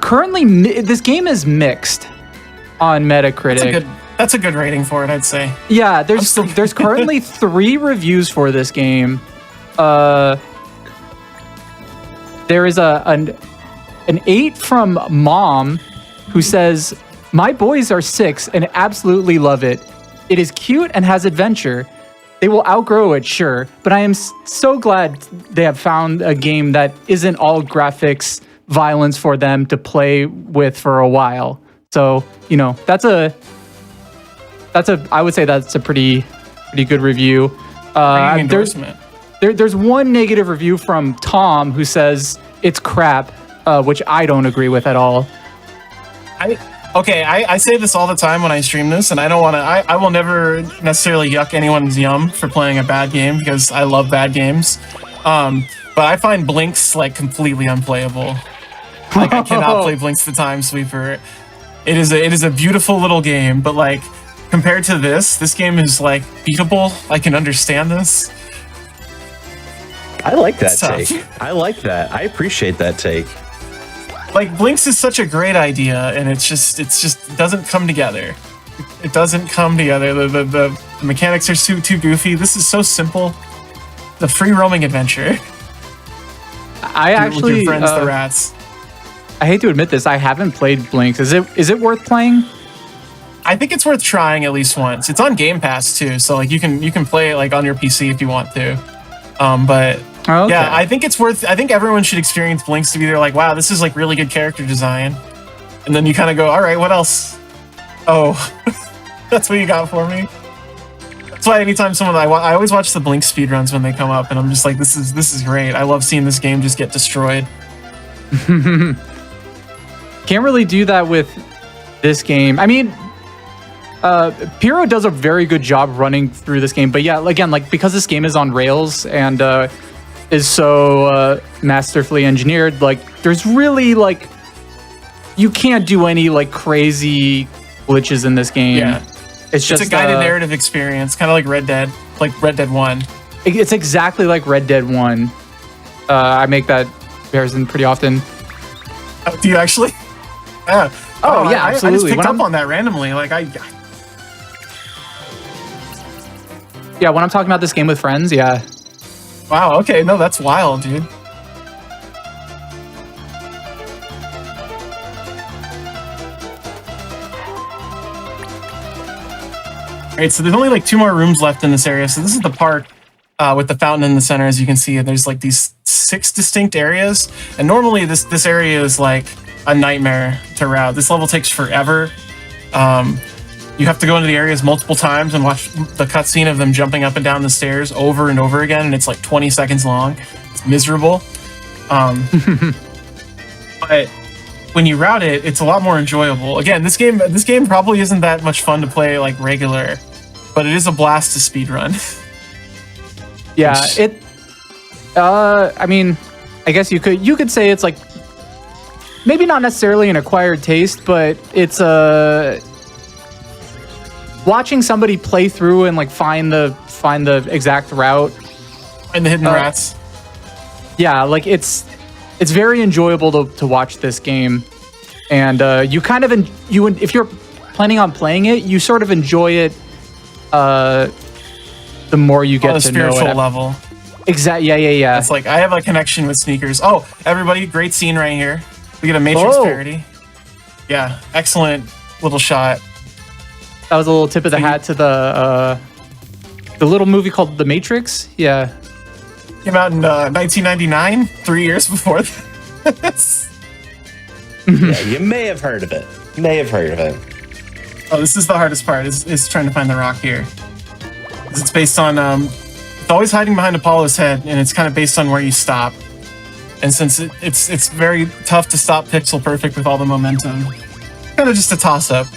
currently this game is mixed on Metacritic. That's a good rating for it, I'd say. Yeah, there's currently 3 reviews for this game. There is an 8 from Mom, who says, "My boys are 6 and absolutely love it. It is cute and has adventure. They will outgrow it, sure, but I am so glad they have found a game that isn't all graphics violence for them to play with for a while." So, I would say that's a pretty good review. Endorsement. There's one negative review from Tom, who says it's crap, which I don't agree with at all. Okay, I say this all the time when I stream this, and I don't want to. I will never necessarily yuck anyone's yum for playing a bad game because I love bad games. But I find Blinks like completely unplayable. Like I cannot play Blinks the Time Sweeper. It is a beautiful little game, but like compared to this game is like beatable. I can understand this. I like that It's tough. take. I like that. I appreciate that take. Like Blinks is such a great idea, and it just doesn't come together. It doesn't come together. The mechanics are too goofy. This is so simple. The free roaming adventure. I actually, with your friends, the rats. I hate to admit this, I haven't played Blinks. Is it worth playing? I think it's worth trying at least once. It's on Game Pass too, so like you can play it like on your PC if you want to. But Oh, okay. yeah, I think it's worth. I think everyone should experience Blinks to be there. Like, wow, this is like really good character design. And then you kind of go, all right, what else? Oh, that's what you got for me. That's why anytime someone I always watch the Blink speedruns when they come up, and I'm just like, this is great. I love seeing this game just get destroyed. Can't really do that with this game. I mean, Pyro does a very good job running through this game, but yeah, again, like because this game is on rails and is so masterfully engineered, like there's really like you can't do any like crazy glitches in this game. Yeah, it's just a guided narrative experience, kind of like Red Dead 1. It's exactly like Red Dead 1. I make that comparison pretty often. Oh, do you actually? Yeah. Oh, yeah, I just absolutely. picked When up on that randomly. Like Yeah, when I'm talking about this game with friends, yeah. wow. Okay, no, that's wild, dude. Alright, so there's only like 2 more rooms left in this area. So this is the park with the fountain in the center, as you can see. There's like these 6 distinct areas, and normally this area is like a nightmare to route. This level takes forever. You have to go into the areas multiple times and watch the cutscene of them jumping up and down the stairs over and over again, and it's like 20 seconds long. It's miserable. But when you route it, it's a lot more enjoyable. Again, this game probably isn't that much fun to play like regular, but it is a blast to speedrun. Yeah, I mean, I guess you could say it's like maybe not necessarily an acquired taste, but it's watching somebody play through and like find the exact route And the hidden rats. Yeah, like it's very enjoyable to watch this game, and you kind of if you're planning on playing it, you sort of enjoy it the more you get On a to know it. spiritual level. Exactly. Yeah. It's like I have a connection with sneakers. Oh, everybody, great scene right here. We get a Matrix parody. Yeah, excellent little shot. That was a little tip of the hat to the little movie called The Matrix. Yeah. Came out in 1999, 3 years before this. Yeah, you may have heard of it. Oh, this is the hardest part, is trying to find the rock here. It's based on, it's always hiding behind Apollo's head, and it's kind of based on where you stop. And since it's very tough to stop pixel perfect with all the momentum, kind of just a toss-up.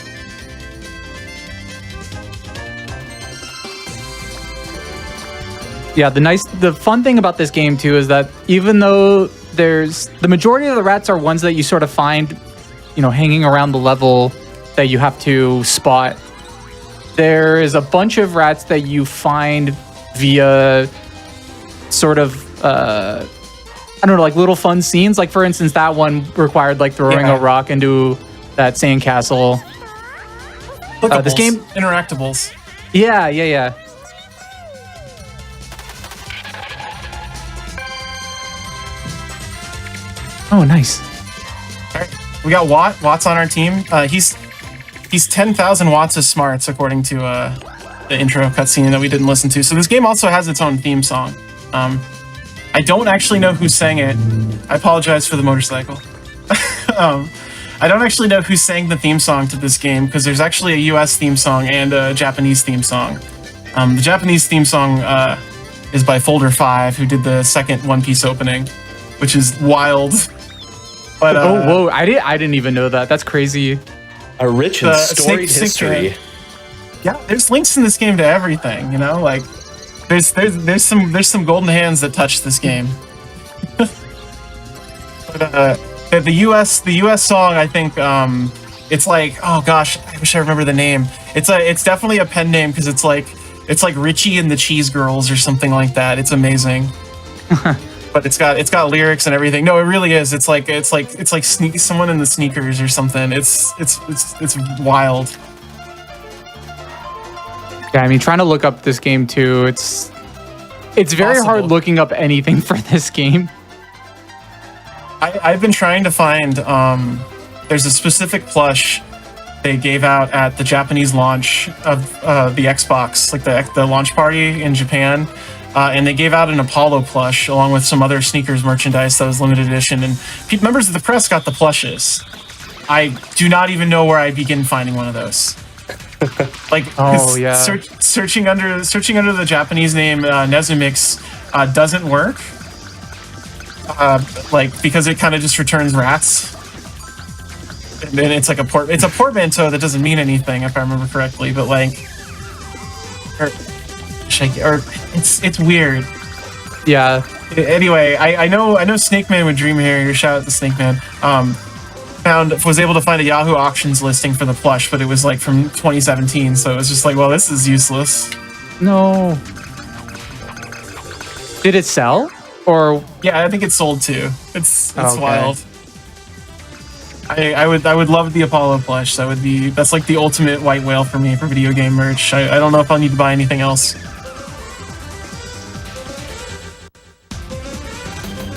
Yeah, the fun thing about this game too is that even though the majority of the rats are ones that you sort of find, hanging around the level that you have to spot, there is a bunch of rats that you find via sort of I don't know, like little fun scenes. Like for instance, that one required like throwing a rock into that sandcastle. This game, interactables. Yeah. Oh, nice. All right, we got Watt. Watt's on our team. He's 10,000 watts of smarts, according to the intro cutscene that we didn't listen to. So this game also has its own theme song. I don't actually know who sang it. I apologize for the motorcycle. I don't actually know who sang the theme song to this game, because there's actually a US theme song and a Japanese theme song. The Japanese theme song is by Folder 5, who did the second One Piece opening, which is wild. But, whoa! I didn't even know that. That's crazy. A rich and The storied Snake- history. Yeah, there's links in this game to everything. You know, like there's some golden hands that touch this game. But the US song, I think it's like, oh gosh, I wish I remember the name. It's definitely a pen name because it's like Richie and the Cheese Girls or something like that. It's amazing. But it's got lyrics and everything. No, it really is. It's like someone in the sneakers or something. It's wild. Yeah, I mean, trying to look up this game too, it's very hard looking up anything for this game. I've been trying to find. There's a specific plush they gave out at the Japanese launch of the Xbox, like the launch party in Japan, and they gave out an Apollo plush along with some other sneakers merchandise that was limited edition, and members of the press got the plushes. I do not even know where I begin finding one of those. Like, oh yeah, searching under the Japanese name Nezumix doesn't work. Like, because it kind of just returns rats, and then it's like it's a portmanteau that doesn't mean anything if I remember correctly. But like, it's weird. Yeah. Anyway, I know Snake Man would dream here. Shout out to Snake Man. Was able to find a Yahoo auctions listing for the plush, but it was like from 2017, so it was just like, well, this is useless. No. Did it sell? Or yeah, I think it's sold too. It's okay. Wild. I would love the Apollo plush. That's like the ultimate white whale for me for video game merch. I don't know if I'll need to buy anything else.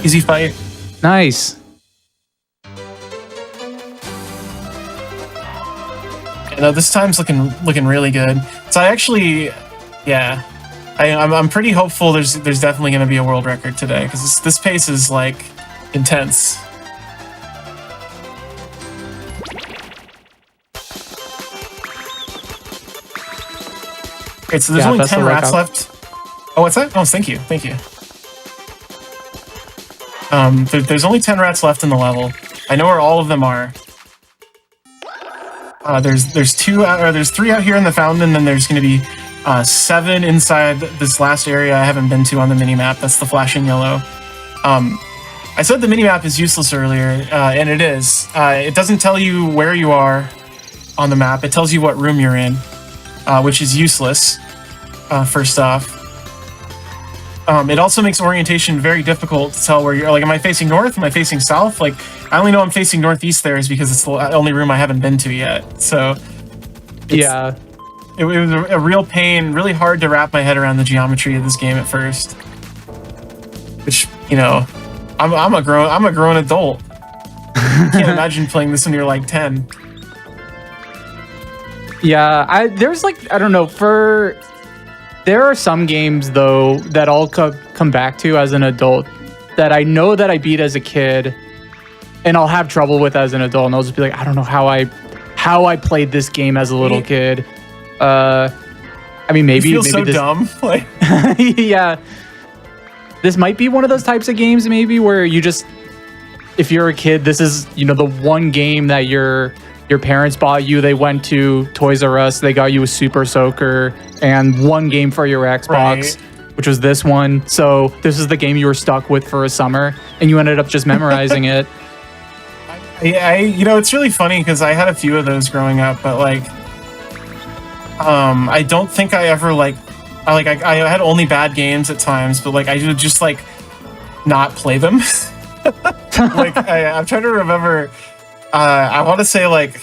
Easy fight. Nice. You know, this time's looking really good. So I actually, yeah, I'm pretty hopeful. There's definitely going to be a world record today because this pace is like intense. Okay, so there's only 10 rats left. Oh, what's that? Oh, thank you. There's only 10 rats left in the level. I know where all of them are. There's 3 out here in the fountain, and then there's going to be 7 inside this last area I haven't been to on the minimap. That's the flashing yellow. I said the minimap is useless earlier, and it is. It doesn't tell you where you are on the map. It tells you what room you're in, which is useless, first off. It also makes orientation very difficult to tell where you're. Like, am I facing north? Am I facing south? Like, I only know I'm facing northeast there is because it's the only room I haven't been to yet. So, yeah, it was a real pain. Really hard to wrap my head around the geometry of this game at first. Which, you know, I'm a grown adult. I can't imagine playing this when you're like 10. Yeah, there's like, I don't know, there are some games though that I'll come back to as an adult that I know that I beat as a kid and I'll have trouble with as an adult, and I'll just be like, I don't know how I played this game as a little kid. I mean, maybe you feel so dumb. Like, yeah, this might be one of those types of games maybe where you just, if you're a kid, this is, you know, the one game that your parents bought you. They went to Toys R Us, they got you a Super Soaker and one game for your Xbox, right, which was this one. So this is the game you were stuck with for a summer and you ended up just memorizing it. You know, it's really funny because I had a few of those growing up, but like, I don't think I ever I had only bad games at times, but like I would just like not play them. Like I'm trying to remember. I want to say like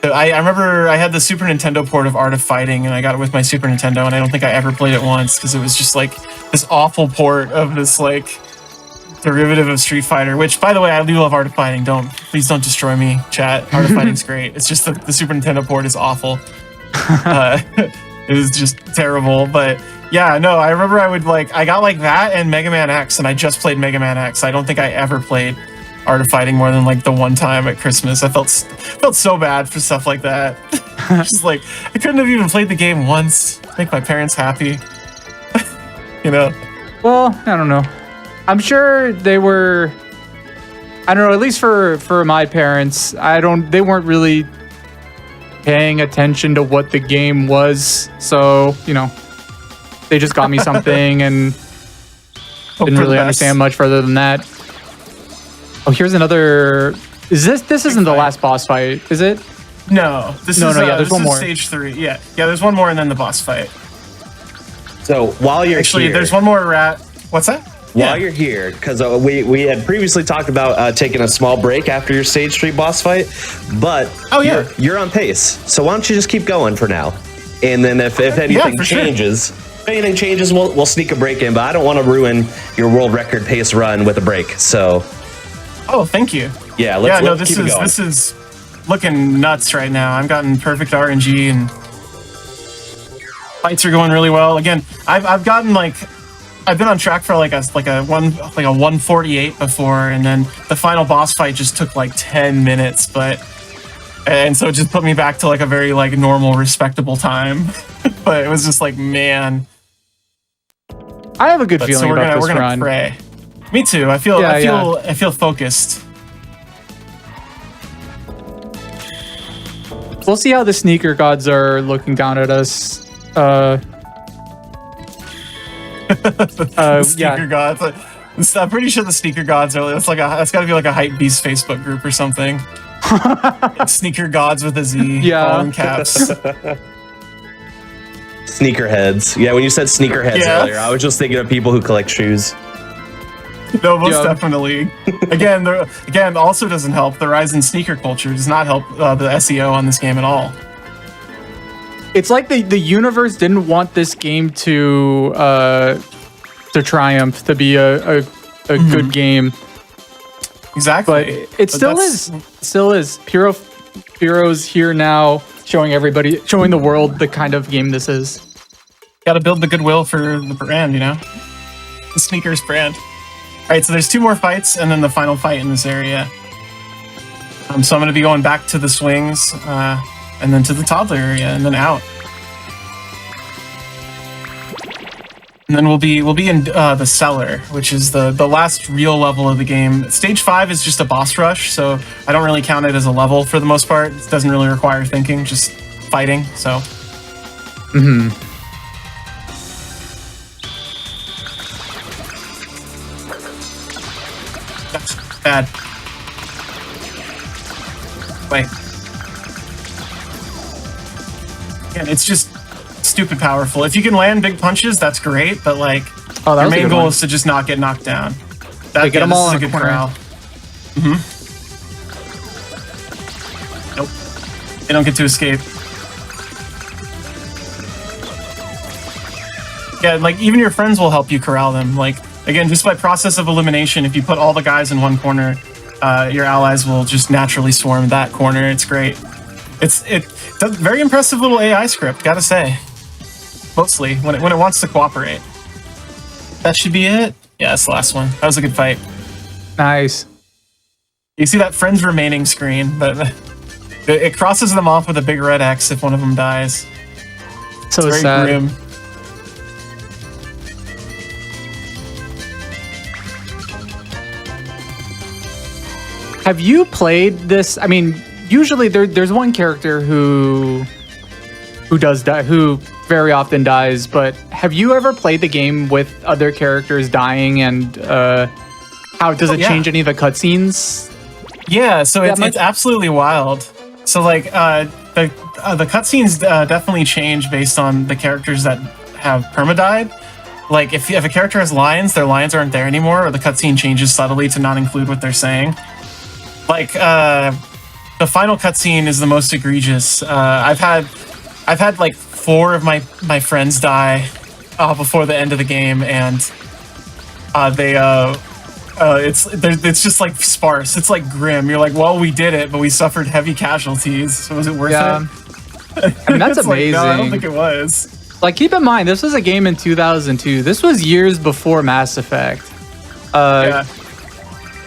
I remember I had the Super Nintendo port of Art of Fighting, and I got it with my Super Nintendo, and I don't think I ever played it once because it was just like this awful port of this like derivative of Street Fighter. Which, by the way, I do love Art of Fighting. Please don't destroy me, chat. Art of Fighting's great. It's just the Super Nintendo port is awful. It was just terrible. But yeah, no, I remember I got like that and Mega Man X, and I just played Mega Man X. I don't think I ever played Art of Fighting more than like the one time at Christmas. I felt so bad for stuff like that. Just like I couldn't have even played the game once to make my parents happy. You know? Well, I don't know. I'm sure they were, I don't know, at least for my parents, they weren't really paying attention to what the game was. So, you know, they just got me something and didn't really understand much further than that. Oh, here's another. This isn't the last boss fight, is it? No, there's one more. Stage 3. Yeah, there's one more and then the boss fight. So while you're here, there's one more rat. What's that? While you're here, because we had previously talked about taking a small break after your stage 3 boss fight, but you're on pace. So why don't you just keep going for now, and then if anything changes. If anything changes, we'll sneak a break in, but I don't want to ruin your world record pace run with a break. So, thank you. Yeah, let's keep it going. This is looking nuts right now. I've gotten perfect RNG and fights are going really well. Again, I've gotten I've been on track for like a 148 before, and then the final boss fight just took like 10 minutes, and so it just put me back to like a very like normal, respectable time. But it was just like, man. I have a good feeling about this run. We're gonna pray. Me too. I feel focused. We'll see how the sneaker gods are looking down at us. Sneaker gods. I'm pretty sure the sneaker gods are. That's got to be like a hype beast Facebook group or something. Sneaker gods with a Z. All in caps. Sneakerheads. Yeah, when you said sneakerheads earlier, I was just thinking of people who collect shoes. No, most definitely. Again, also doesn't help. The rise in sneaker culture does not help the SEO on this game at all. It's like the universe didn't want this game to triumph, to be a good game. Exactly. But it still is. Still is. Pyro's here now, showing the world the kind of game this is. Got to build the goodwill for the brand, you know? The sneakers brand. All right, so there's 2 more fights and then the final fight in this area. So I'm going to be going back to the swings and then to the toddler area and then out. And then we'll be in the cellar, which is the last real level of the game. Stage 5 is just a boss rush, so I don't really count it as a level for the most part. It doesn't really require thinking, just fighting, so. That's bad. Wait. Again, it's just stupid powerful. If you can land big punches, that's great, but like your main goal is to just not get knocked down. Get them all in a good corral. Nope. They don't get to escape. Yeah, like even your friends will help you corral them. Like again, just by process of elimination, if you put all the guys in one corner, your allies will just naturally swarm that corner. It's great. It's very impressive little AI script, gotta say. Mostly when it wants to cooperate. That should be it. Yeah, that's the last one. That was a good fight. Nice. You see that friends remaining screen, but it crosses them off with a big red X if one of them dies. So it's very sad. Grim. Have you played this? I mean, usually there's one character who does die, who very often dies, but have you ever played the game with other characters dying, and how does it change any of the cutscenes? Yeah, so it's absolutely wild. So like the cutscenes definitely change based on the characters that have permadied. Like if a character has lines, their lines aren't there anymore, or the cutscene changes subtly to not include what they're saying. Like the final cutscene is the most egregious. I've had like 4 of my friends die before the end of the game, and it's just like sparse. It's like grim. You're like, well, we did it, but we suffered heavy casualties. So was it worth it? I mean, that's amazing. Like, no, I don't think it was. Like, keep in mind, this was a game in 2002. This was years before Mass Effect.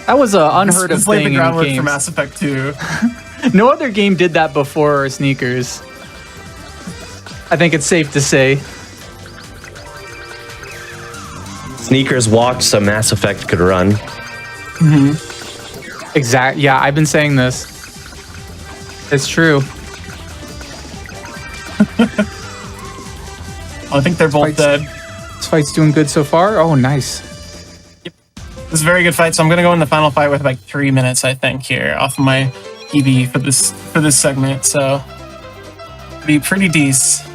That was an unheard of thing in games. This laid the groundwork for Mass Effect 2. No other game did that before Sneakers. I think it's safe to say. Sneakers walked so Mass Effect could run. Exactly. Yeah, I've been saying this. It's true. I think they're both dead. This fight's doing good so far. Oh, nice. This is a very good fight, so I'm gonna go in the final fight with like 3 minutes, I think, here off of my PB for this segment. So be pretty decent.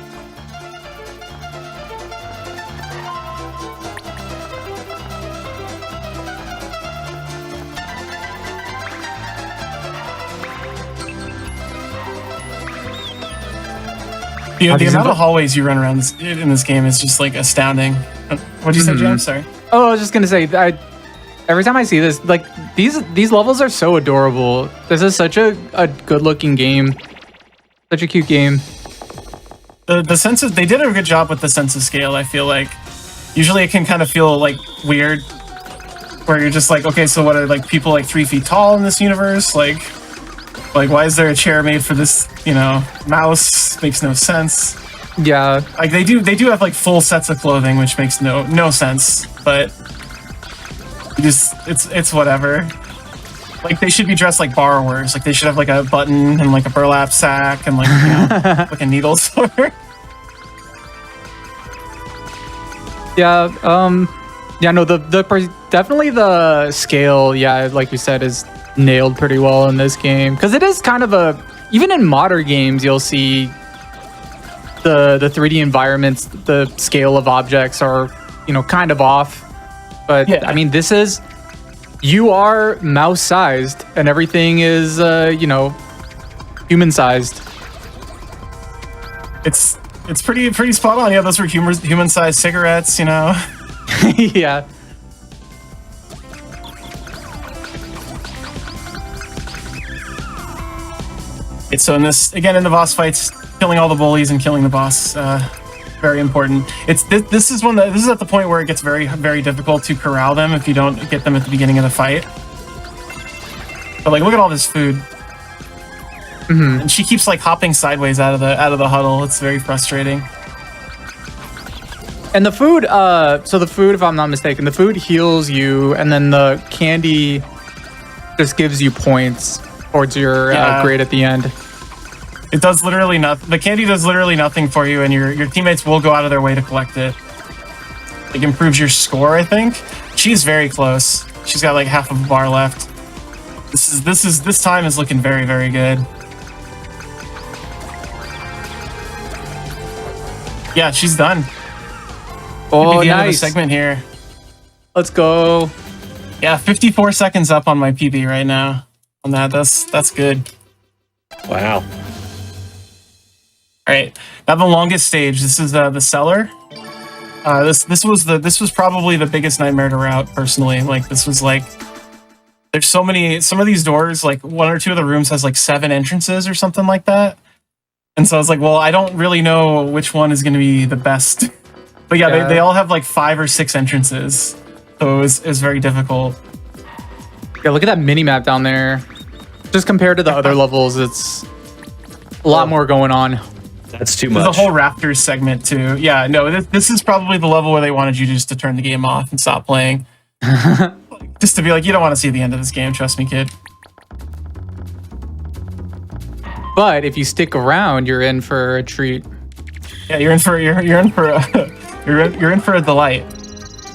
The amount of hallways you run around in this game is just like astounding. What did you say, James? Sorry. Oh, I was just gonna say, every time I see this, like these levels are so adorable. This is such a good-looking game, such a cute game. The sense of, they did a good job with the sense of scale. I feel like usually it can kind of feel like weird, where you're just like, okay, so what are like people like 3 feet tall in this universe? Like why is there a chair made for this, mouse? Makes no sense. Yeah. Like they do have like full sets of clothing, which makes no sense, but it's whatever. Like they should be dressed like borrowers. Like they should have like a button and like a burlap sack and like like a needle sword. Yeah. Yeah. No. Definitely the scale. Yeah, like you said, is nailed pretty well in this game, because it is kind of even in modern games you'll see the 3D environments, the scale of objects are kind of off, but yeah. I mean, you are mouse sized and everything is human sized. It's pretty spot on. Yeah, those were human sized cigarettes. Yeah. So in the boss fights, killing all the bullies and killing the boss, very important. This is at the point where it gets very, very difficult to corral them if you don't get them at the beginning of the fight. But like, look at all this food, and she keeps like hopping sideways out of the huddle. It's very frustrating. And the food, so the food, if I'm not mistaken, the food heals you, and then the candy just gives you points towards your grade at the end. It does literally nothing. The candy does literally nothing for you, and your teammates will go out of their way to collect it. It improves your score, I think. She's very close. She's got like half of a bar left. This time is looking very, very good. Yeah, she's done. Oh, the nice. End of the segment here. Let's go. Yeah, 54 seconds up on my PB right now. On that, that's good. Wow. All right, now the longest stage. This is the cellar. This was probably the biggest nightmare to route personally. Like this was like, there's some of these doors, like 1 or 2 of the rooms has like 7 entrances or something like that. And so I was like, well, I don't really know which one is going to be the best. But yeah, they all have like 5 or 6 entrances, so it was very difficult. Yeah, look at that mini map down there. Just compared to the other levels, it's a lot more going on. That's too much. There's a whole Raptors segment too. Yeah, no, this is probably the level where they wanted you just to turn the game off and stop playing. Just to be like, you don't want to see the end of this game, trust me, kid. But if you stick around, you're in for a treat. Yeah, you're in for a delight.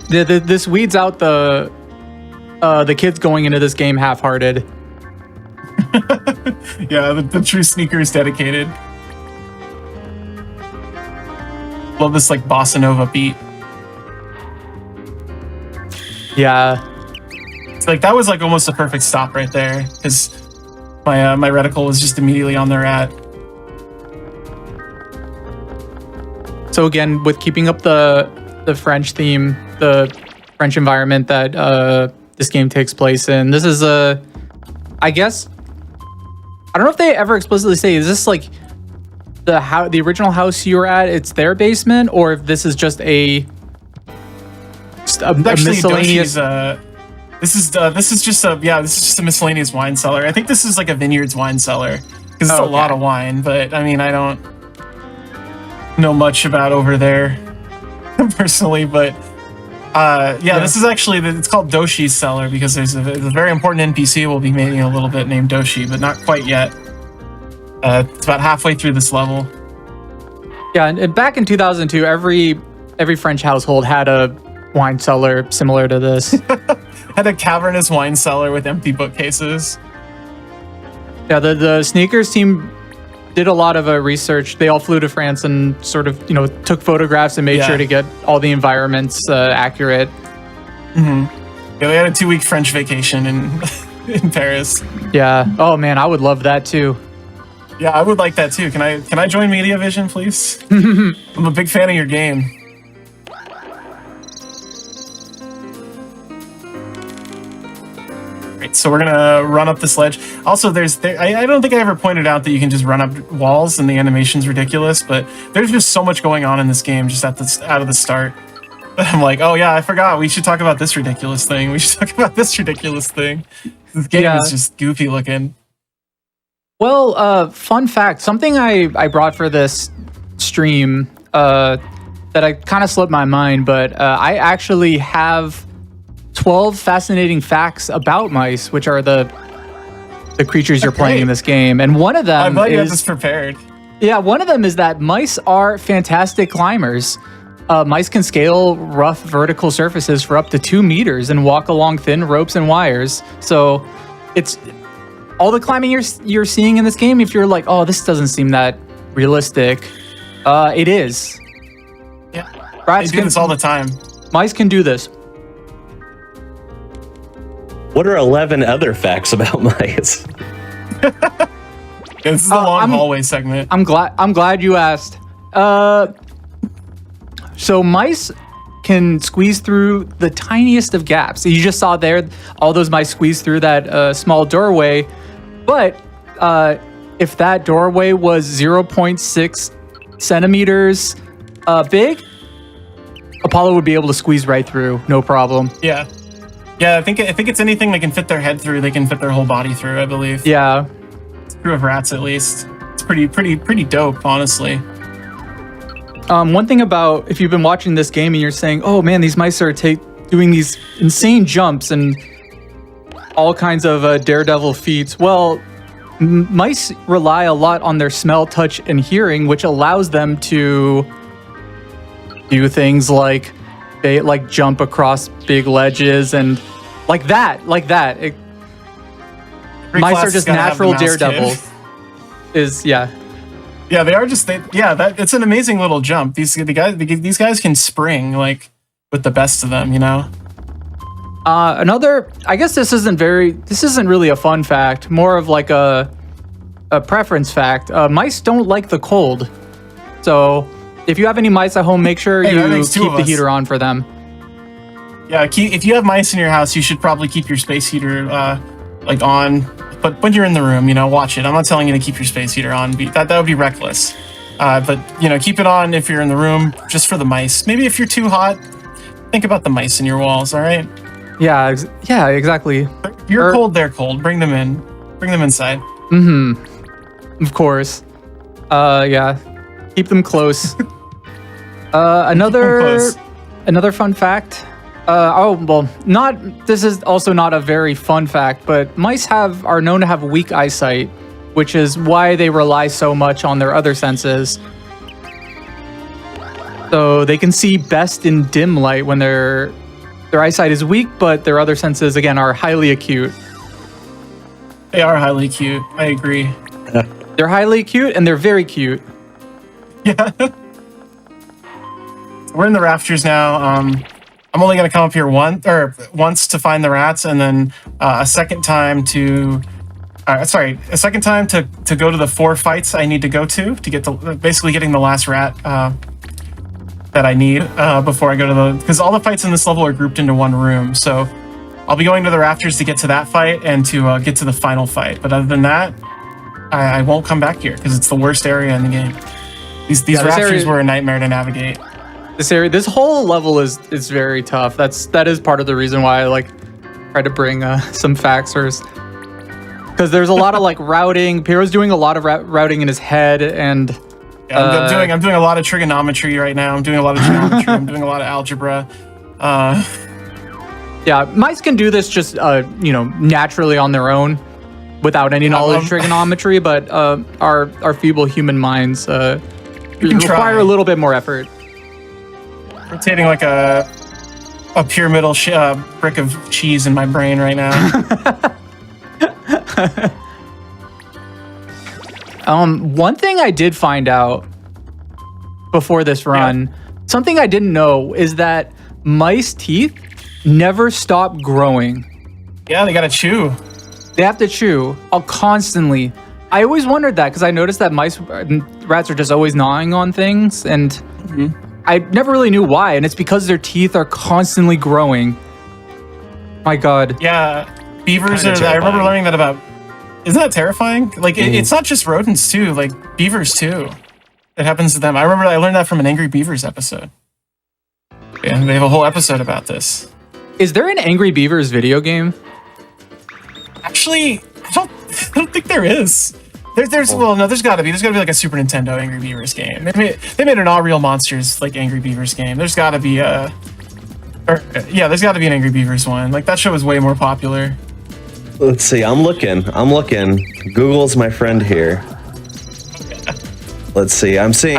This weeds out the kids going into this game half-hearted. Yeah, the true sneakers dedicated. Love this like bossa nova beat. Yeah. It's like that was like almost a perfect stop right there, because my reticle was just immediately on the rat. So again, with keeping up the French theme, the French environment that this game takes place in, this is I guess, I don't know if they ever explicitly say, is this like the original house you were at, it's their basement, or if this is just a miscellaneous. This is just a miscellaneous wine cellar. I think this is like a vineyards wine cellar, because it's a lot of wine. But I mean, I don't know much about over there personally, but this is actually it's called Doshi's cellar, because there's a very important NPC we'll be meeting in a little bit named Doshi, but not quite yet. It's about halfway through this level. Yeah, and back in 2002, every French household had a wine cellar similar to this. Had a cavernous wine cellar with empty bookcases. Yeah, the sneakers team did a lot of research. They all flew to France and sort of, took photographs and made sure to get all the environments accurate. Yeah, they had a 2-week French vacation in Paris. Yeah. Oh man, I would love that too. Yeah, I would like that too. Can I join Media Vision, please? I'm a big fan of your game. Right, so we're gonna run up this ledge. Also, I don't think I ever pointed out that you can just run up walls and the animation's ridiculous, but there's just so much going on in this game just out of the start. I'm like, oh yeah, I forgot. We should talk about this ridiculous thing. We should talk about this ridiculous thing. This game is just goofy looking. Well, fun fact, something I brought for this stream that I kind of slipped my mind, but I actually have 12 fascinating facts about mice, which are the creatures you're playing in this game. And one of them I'm glad you have this prepared. Yeah, one of them is that mice are fantastic climbers. Mice can scale rough vertical surfaces for up to 2 meters and walk along thin ropes and wires. So it's all the climbing you're seeing in this game. If you're like, oh, this doesn't seem that realistic, it is. Yeah, Rats they do this all the time. Mice can do this. What are 11 other facts about mice? This is the long hallway segment. I'm glad you asked. So mice can squeeze through the tiniest of gaps. You just saw there, all those mice squeeze through that small doorway. But if that doorway was 0.6 centimeters big, Apollo would be able to squeeze right through, no problem. Yeah. Yeah, I think it's anything they can fit their head through, they can fit their whole body through, I believe. Yeah. It's true of rats, at least. It's pretty dope, honestly. One thing about, if you've been watching this game and you're saying, oh man, these mice are doing these insane jumps and all kinds of daredevil feats. Well, mice rely a lot on their smell, touch, and hearing, which allows them to do things like they jump across big ledges and like that. Mice are just natural daredevils. Yeah, they are just it's an amazing little jump. These guys can spring like with the best of them, Another, I guess this isn't really a fun fact, more of like a preference fact. Mice don't like the cold. So if you have any mice at home, make sure you keep the heater on for them. Yeah, if you have mice in your house, you should probably keep your space heater on. But when you're in the room, watch it. I'm not telling you to keep your space heater on. That would be reckless. But keep it on if you're in the room, just for the mice. Maybe if you're too hot, think about the mice in your walls. All right. Yeah, exactly. If you're cold, they're cold. Bring them in. Bring them inside. Of course. Yeah. Keep them close. Another fun fact. This is also not a very fun fact, but mice are known to have weak eyesight, which is why they rely so much on their other senses. So they can see best in dim light when their eyesight is weak, but their other senses, again, are highly acute. They are highly cute. I agree. They're highly acute and they're very cute. Yeah. We're in the rafters now. I'm only going to come up here once to find the rats, and then a second time to go to the 4 fights I need to go to get basically getting the last rat that I need before I go to because all the fights in this level are grouped into one room. So I'll be going to the rafters to get to that fight and to get to the final fight. But other than that, I won't come back here because it's the worst area in the game. These rafters were a nightmare to navigate. This whole level is very tough. That is part of the reason why I try to bring some facts because there's a lot of routing. Piero's doing a lot of routing in his head, and I'm doing a lot of trigonometry right now. I'm doing a lot of geometry. I'm doing a lot of algebra. Yeah, mice can do this just naturally on their own without any knowledge of trigonometry, but our feeble human minds can require try. a little bit more effort. Rotating like a pyramidal brick of cheese in my brain right now. One thing I did find out before this run, something I didn't know is that mice teeth never stop growing. Yeah, they gotta chew. They have to chew constantly. I always wondered that because I noticed that rats are just always gnawing on things, and I never really knew why. And it's because their teeth are constantly growing. My God. Yeah, beavers Kinda are. I remember terrifying. learning that about. Isn't that terrifying? Like it's not just rodents too. Like beavers too. It happens to them. I remember I learned that from an Angry Beavers episode. Yeah, they have a whole episode about this. Is there an Angry Beavers video game? Actually, I don't think there is. There's well, no, there's got to be. There's got to be like a Super Nintendo Angry Beavers game. They made an All Real Monsters like Angry Beavers game. There's got to be there's got to be an Angry Beavers one. Like that show was way more popular. Let's see. I'm looking. Google's my friend here. Let's see. I'm seeing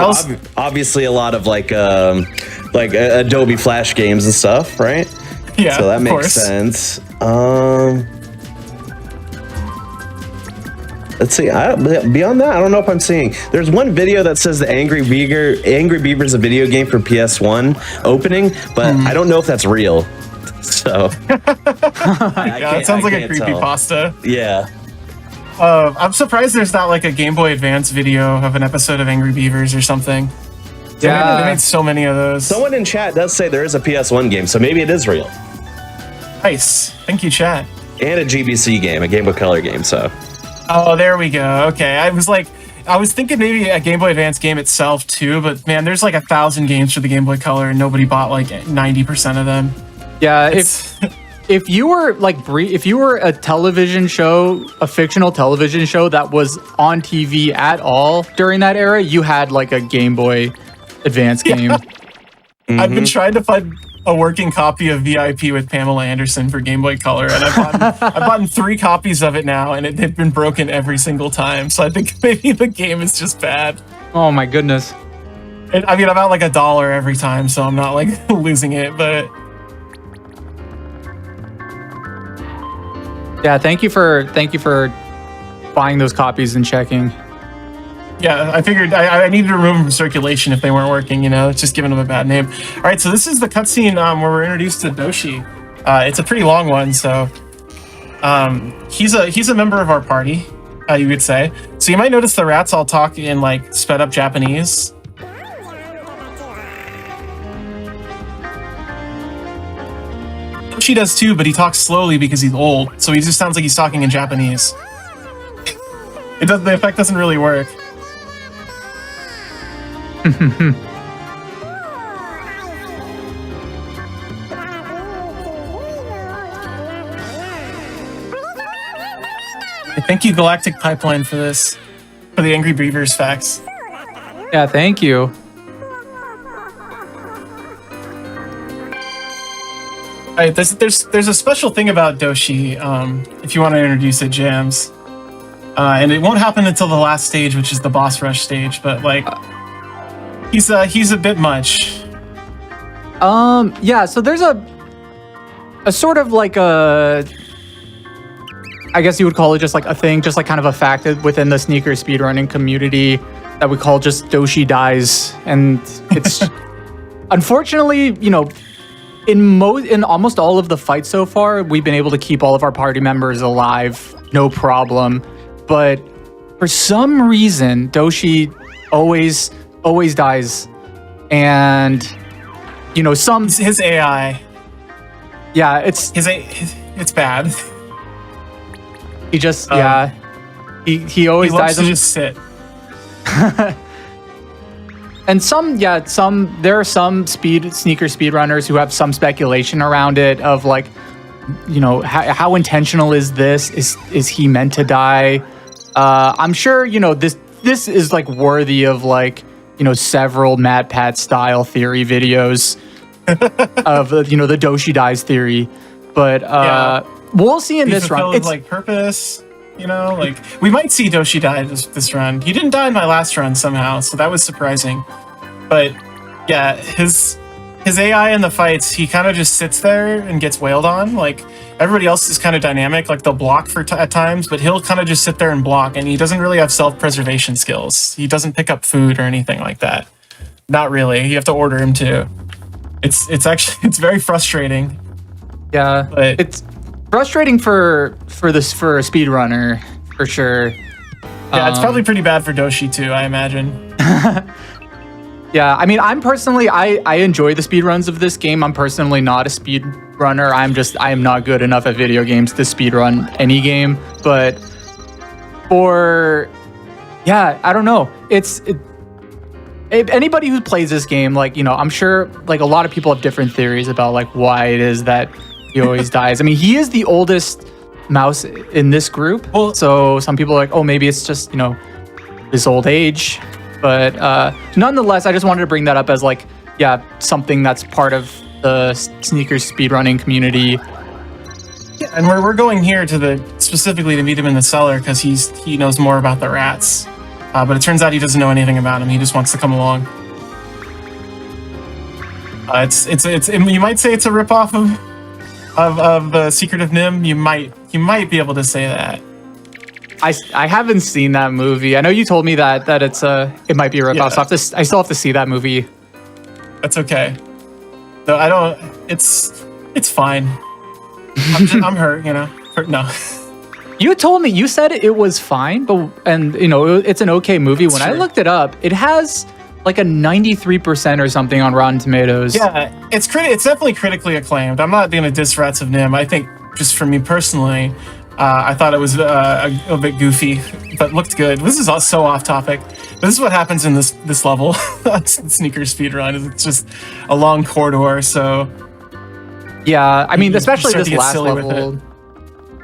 obviously a lot of like Adobe Flash games and stuff, right? Yeah, so that of makes course. sense. Let's see. Beyond that, I don't know if I'm seeing. There's one video that says the Angry Beaver's a video game for PS1 opening, but I don't know if that's real. So Yeah, it sounds like a creepypasta. Yeah. I'm surprised there's not like a Game Boy Advance video of an episode of Angry Beavers or something. Yeah. They made so many of those. Someone in chat does say there is a PS1 game, so maybe it is real. Nice. Thank you, chat. And a GBC game, a Game Boy Color game, so. Oh, there we go. Okay. I was thinking maybe a Game Boy Advance game itself too, but man, there's like 1,000 games for the Game Boy Color and nobody bought like 90% of them. Yeah, if you were if you were a television show, a fictional television show that was on TV at all during that era, you had like a Game Boy Advance game. I've been trying to find a working copy of VIP with Pamela Anderson for Game Boy Color, and I've bought 3 copies of it now, and it had been broken every single time. So I think maybe the game is just bad. Oh my goodness. I mean, I'm out like $1 every time, so I'm not like losing it, but. Yeah, thank you for buying those copies and checking. Yeah, I figured I needed to remove them from circulation if they weren't working, it's just giving them a bad name. All right, so this is the cutscene where we're introduced to Doshi. It's a pretty long one, so he's a member of our party, you would say. So you might notice the rats all talk in like sped up Japanese. Doshi does too, but he talks slowly because he's old, so he just sounds like he's talking in Japanese. The effect doesn't really work. Thank you, Galactic Pipeline, for this, for the Angry Beavers facts. Yeah, thank you. All right, there's a special thing about Doshi. If you want to introduce it, Jams, and it won't happen until the last stage, which is the boss rush stage. But like, he's a bit much. Yeah. So there's a sort of like a, I guess you would call it just like a thing, just like kind of a fact within the sneaker speedrunning community that we call just Doshi dies, and it's unfortunately, in almost all of the fights so far, we've been able to keep all of our party members alive, no problem. But for some reason, Doshi always dies, and His AI. Yeah, it's bad. he just he always He loves dies. to just sit. And there are some sneaker speedrunners who have some speculation around it of like, how intentional is this? Is he meant to die? I'm sure, this is like worthy of like, several Mad Pat style theory videos of, the Doshi dies theory. But we'll see in this run. It's like purpose. You know, like we might see Doshi die this run. He didn't die in my last run somehow, so that was surprising. But yeah, his AI in the fights, he kind of just sits there and gets wailed on. Like everybody else is kind of dynamic, like they'll block at times, but he'll kind of just sit there and block, and he doesn't really have self-preservation skills. He doesn't pick up food or anything like that. Not really. You have to order him to. It's actually it's very frustrating. Yeah, but it's frustrating for a speedrunner for sure. Yeah, it's probably pretty bad for Doshi too, I imagine. Yeah, I mean, I enjoy the speedruns of this game. I'm personally not a speedrunner. I am not good enough at video games to speedrun any game. But I don't know. Anybody who plays this game, like, you know, I'm sure like a lot of people have different theories about like why it is that he always dies. I mean, he is the oldest mouse in this group. Well, so some people are like, oh, maybe it's just, you know, his old age. But nonetheless, I just wanted to bring that up as like, yeah, something that's part of the sneakers speedrunning community. Yeah, and we're going here specifically to meet him in the cellar because he knows more about the rats. But it turns out he doesn't know anything about him. He just wants to come along. You might say it's a ripoff of the Secret of Nim. You might be able to say that. I haven't seen that movie. I know you told me that it might be a ripoff. Yeah. So I still have to see that movie. That's okay. No, I don't. It's fine. I'm hurt. You know. No. You said it was fine, and you know it's an okay movie. When I looked it up, it has like a 93% or something on Rotten Tomatoes. Yeah, it's definitely critically acclaimed. I'm not going to diss Rats of Nim. I think just for me personally, I thought it was a bit goofy, but looked good. This is so off topic. This is what happens in this level. Sneakers speedrun. It's just a long corridor, so yeah. I mean, especially this last level.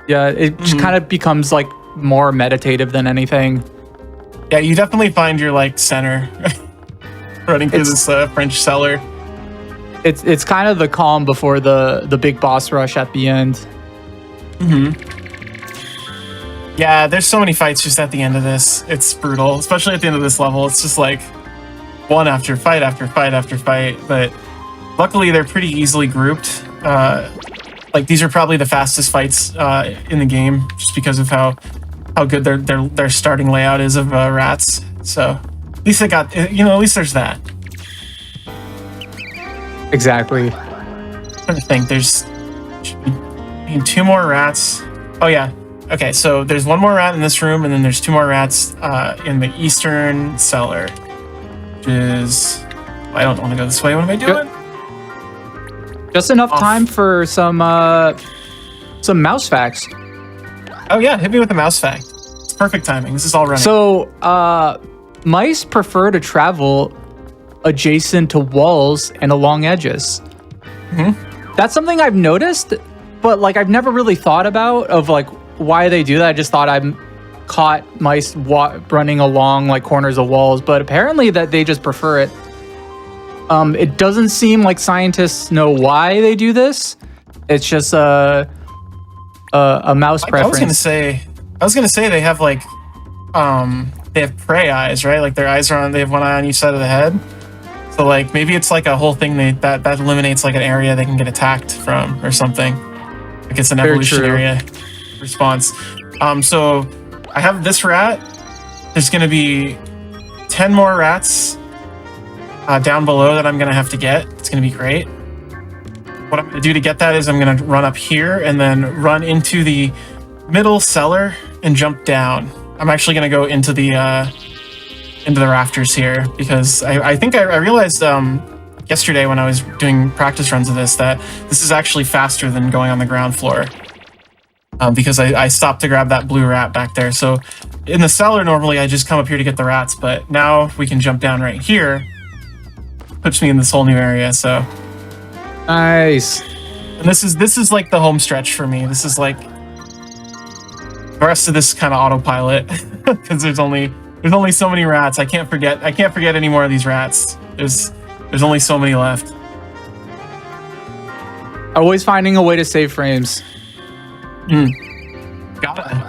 Yeah, it just kind of becomes like more meditative than anything. Yeah, you definitely find your like center running through this French cellar. It's kind of the calm before the big boss rush at the end. Yeah, there's so many fights just at the end of this. It's brutal, especially at the end of this level. It's just like one after fight after fight after fight. But luckily, they're pretty easily grouped. Like these are probably the fastest fights in the game, just because of how good their starting layout is of rats. So at least they got, you know, at least there's that. Exactly. I'm trying to think. There's two more rats. Oh yeah. Okay, so there's one more rat in this room, and then there's two more rats in the eastern cellar, which is. I don't want to go this way. What am I doing? Just enough time for some mouse facts. Oh yeah, hit me with a mouse fact. It's perfect timing. This is all running. So, mice prefer to travel adjacent to walls and along edges. That's something I've noticed, but like I've never really thought about of like why they do that. I just thought I caught mice running along like corners of walls, but apparently that they just prefer it. It doesn't seem like scientists know why they do this. It's just a mouse preference. I was gonna say they have like they have prey eyes, right? Like their eyes are on. They have one eye on each side of the head. So like maybe it's like a whole thing that eliminates like an area they can get attacked from or something. Like it's an evolutionary response. So I have this rat. There's gonna be 10 more rats down below that I'm gonna have to get. It's gonna be great. What I'm gonna do to get that is I'm gonna run up here and then run into the middle cellar and jump down. I'm actually gonna go into the rafters here because I think I realized yesterday when I was doing practice runs of this that this is actually faster than going on the ground floor because I stopped to grab that blue rat back there. So in the cellar normally I just come up here to get the rats, but now we can jump down right here. Puts me in this whole new area, so nice. And this is like the home stretch for me. This is like the rest of this kind of autopilot because there's only so many rats. I can't forget any more of these rats. There's only so many left. Always finding a way to save frames. Gotta.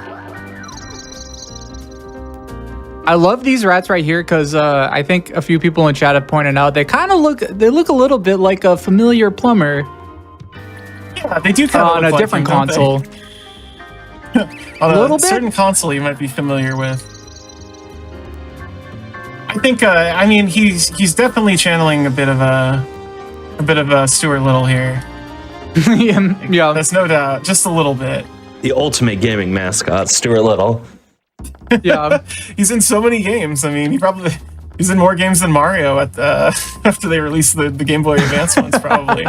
I love these rats right here because I think a few people in chat have pointed out they kind of look a little bit like a familiar plumber. Yeah, they do kind of on a different console. On a little bit? certain console you might be familiar with. I think I mean he's definitely channeling a bit of a Stuart Little here. Yeah, There's no doubt, just a little bit. The ultimate gaming mascot, Stuart Little. Yeah. He's in so many games. I mean, he's in more games than Mario at after they released the Game Boy Advance ones, probably.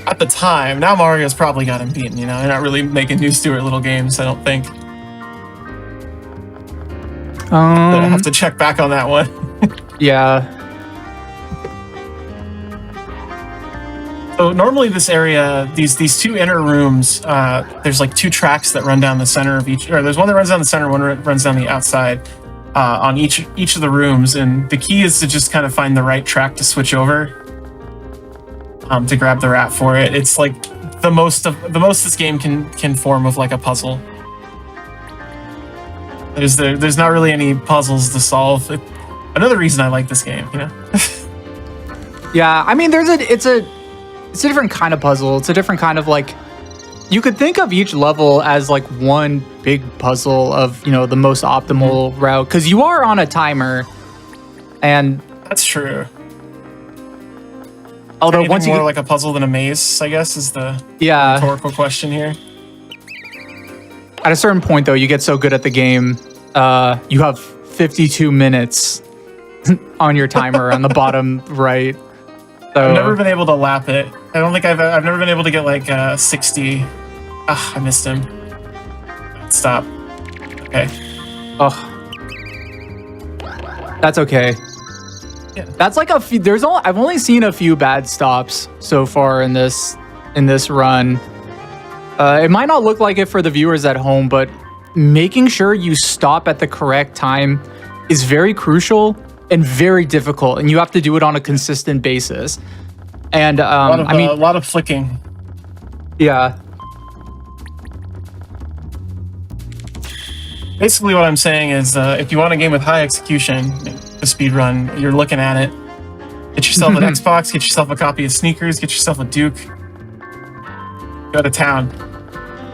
At the time, now Mario's probably got him beaten. You know, they're not really making new Stuart Little games, I don't think. I have to check back on that one. Yeah. So normally this area, these two inner rooms, there's like two tracks that run down the center of each, or there's one that runs down the center, one runs down the outside on each of the rooms, and the key is to just kind of find the right track to switch over to grab the rat for it. It's like the most this game can form of like a puzzle. There's not really any puzzles to solve. Another reason I like this game, you know. Yeah, I mean, it's a different kind of puzzle. It's a different kind of like, you could think of each level as like one big puzzle of, you know, the most optimal route, because you are on a timer, and that's true. Although once you more like a puzzle than a maze, I guess, is the rhetorical question here. At a certain point, though, you get so good at the game, you have 52 minutes on your timer on the bottom right. So, I've never been able to lap it. I don't think I've never been able to get like 60. Ah, I missed him. Stop. Okay. Oh, that's okay. Yeah. That's like a few. I've only seen a few bad stops so far in this run. It might not look like it for the viewers at home, but making sure you stop at the correct time is very crucial and very difficult, and you have to do it on a consistent basis. And I mean, a lot of flicking. Yeah. Basically, what I'm saying is, if you want a game with high execution, a speed run, you're looking at it. Get yourself an Xbox, get yourself a copy of Sneakers, get yourself a Duke. Go to town.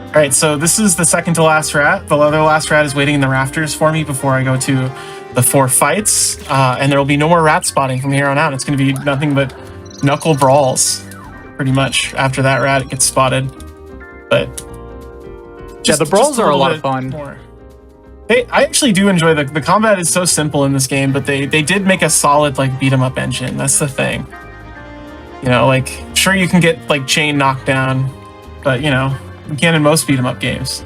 All right, so this is the second to last rat. The other last rat is waiting in the rafters for me before I go to the 4 fights, and there will be no more rat spotting from here on out. It's going to be nothing but knuckle brawls, pretty much. After that rat, it gets spotted. But yeah, the brawls are a lot of fun. I actually do enjoy the combat. Is so simple in this game, but they did make a solid like beat 'em up engine. That's the thing. You know, like sure you can get like chain knocked down, but you know you can in most beat 'em up games.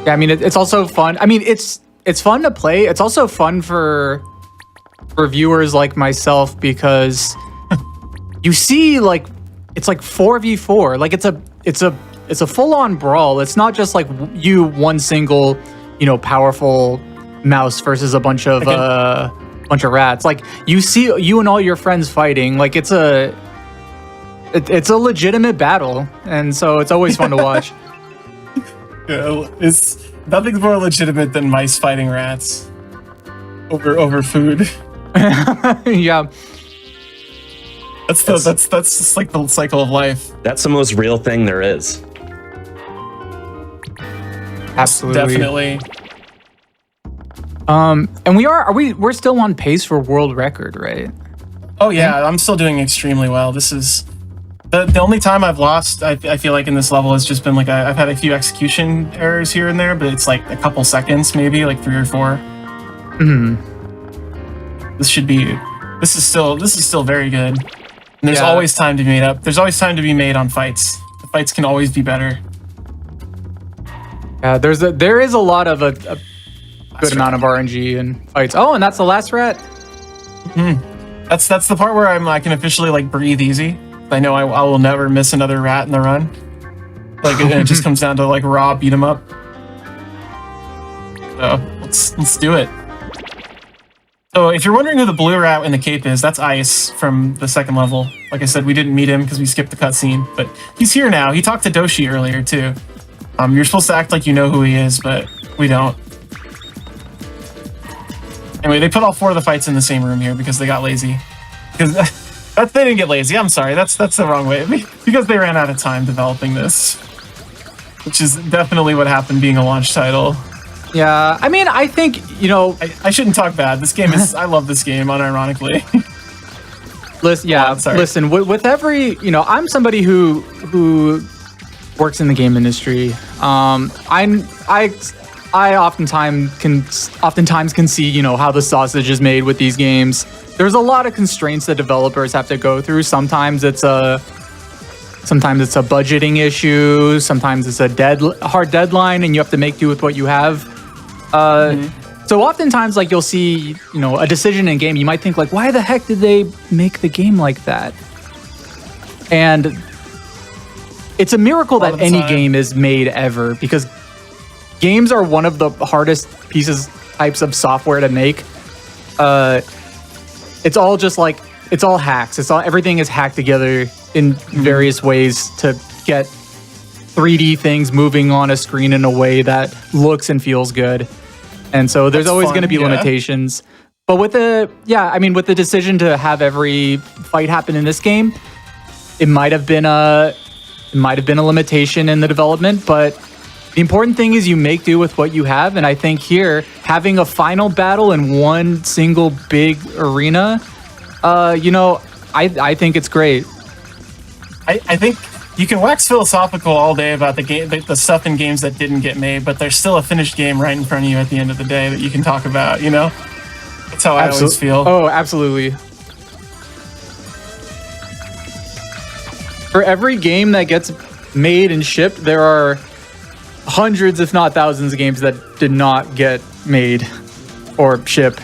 Yeah, I mean it's also fun. I mean it's fun to play. It's also fun for viewers like myself because you see like it's like 4v4. Like it's a full-on brawl. It's not just like you one single, you know, powerful mouse versus a bunch of rats. Like you see you and all your friends fighting. Like it's a legitimate battle, and so it's always fun to watch. Yeah, it's nothing's more legitimate than mice fighting rats over food. Yeah. That's just like the cycle of life. That's the most real thing there is. Absolutely. Definitely. And we're still on pace for world record, right? Oh yeah, I'm still doing extremely well. This is the only time I've lost, I feel like in this level has just been like I've had a few execution errors here and there, but it's like a couple seconds, maybe like 3 or 4. Hmm. This is still very good. And there's Yeah. always time to be made up. There's always time to be made on fights. The fights can always be better. Yeah, there is a lot of a good amount of RNG in fights. Oh, and that's the last rat. That's the part where I can officially like breathe easy. I know I will never miss another rat in the run. Like it just comes down to like raw beat 'em up. So let's do it. So if you're wondering who the blue rat in the cape is, that's Ice from the second level. Like I said, we didn't meet him because we skipped the cutscene, but he's here now. He talked to Doshi earlier too. You're supposed to act like you know who he is, but we don't. Anyway, they put all 4 of the fights in the same room here because they got lazy. Because they didn't get lazy. I'm sorry, that's the wrong way. Because they ran out of time developing this, which is definitely what happened being a launch title. Yeah, I mean, I think, I shouldn't talk bad. This game is, I love this game, unironically. Listen, with every, I'm somebody who works in the game industry. I oftentimes can see, how the sausage is made with these games. There's a lot of constraints that developers have to go through. Sometimes it's a budgeting issue. Sometimes it's a hard deadline, and you have to make do with what you have. So oftentimes, like, you'll see, a decision in game. You might think, like, why the heck did they make the game like that? And it's a miracle that any game is made ever, because games are one of the hardest types of software to make. It's all just like, it's all hacks. Everything is hacked together in various ways to get 3D things moving on a screen in a way that looks and feels good. And so there's always going to be limitations. But with the decision to have every fight happen in this game, it might have been a limitation in the development, but the important thing is you make do with what you have. And I think here, having a final battle in one single big arena, I think it's great. I think you can wax philosophical all day about the stuff in games that didn't get made, but there's still a finished game right in front of you at the end of the day that you can talk about, That's how I always feel. Oh, absolutely. For every game that gets made and shipped, there are hundreds, if not thousands, of games that did not get made or ship.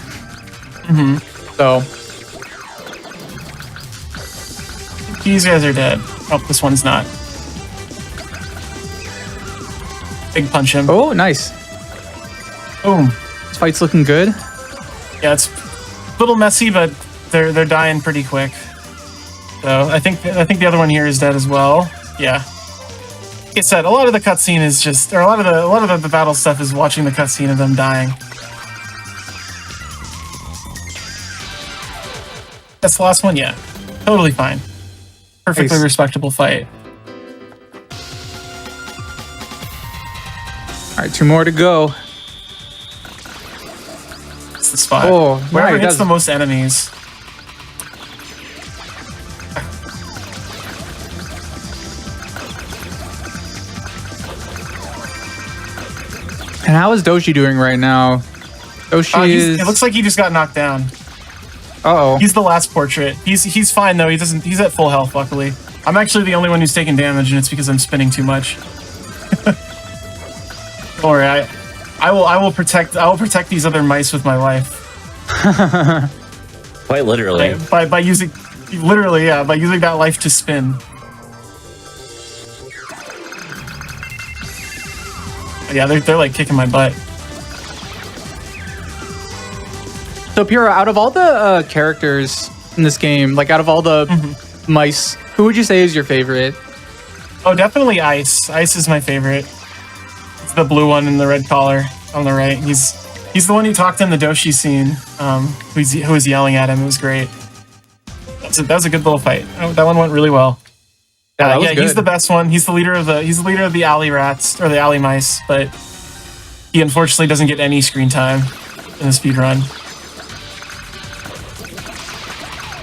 So these guys are dead. Oh, this one's not. Big punch him. Oh, nice. Boom. This fight's looking good. Yeah, it's a little messy, but they're dying pretty quick. So I think the other one here is dead as well. Yeah. Like I said, a lot of the cutscene is just, or a lot of the battle stuff is watching the cutscene of them dying. That's the last one, yeah. Totally fine. Perfectly respectable fight. All right, 2 more to go. It's the spot. Oh, wherever hits the most enemies. And how is Doshi doing right now? It looks like he just got knocked down. Uh-oh. He's the last portrait. He's fine though. He's at full health, luckily. I'm actually the only one who's taking damage, and it's because I'm spinning too much. Don't worry, I will protect these other mice with my life. Quite literally. By using that life to spin. Yeah, they're like kicking my butt. So, Piro, out of all the characters in this game, like out of all the mice, who would you say is your favorite? Oh, definitely Ice. Ice is my favorite. It's the blue one in the red collar on the right. He's the one who talked in the Doshi scene, who was yelling at him. It was great. That was a good little fight. Oh, that one went really well. Yeah, he's the best one. He's the leader of the alley rats, or the alley mice, but he unfortunately doesn't get any screen time in the speed run.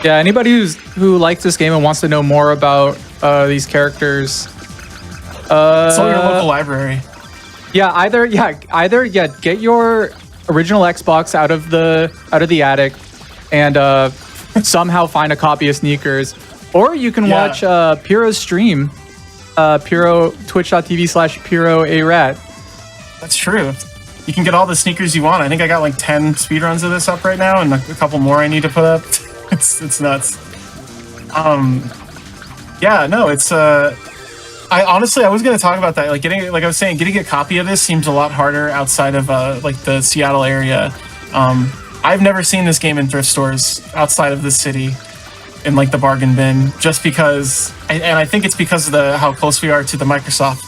Yeah, anybody who likes this game and wants to know more about these characters, it's on your local library. Yeah, either get your original Xbox out of the attic and somehow find a copy of Sneakers, or you can watch Piro's stream, twitch.tv/PiroArat. That's true. You can get all the sneakers you want. I think I got like 10 speedruns of this up right now, and a couple more I need to put up. It's nuts. Yeah, no, it's I was gonna talk about that. Like getting a copy of this seems a lot harder outside of like the Seattle area. I've never seen this game in thrift stores outside of the city in like the bargain bin, just because, and I think it's because of how close we are to the Microsoft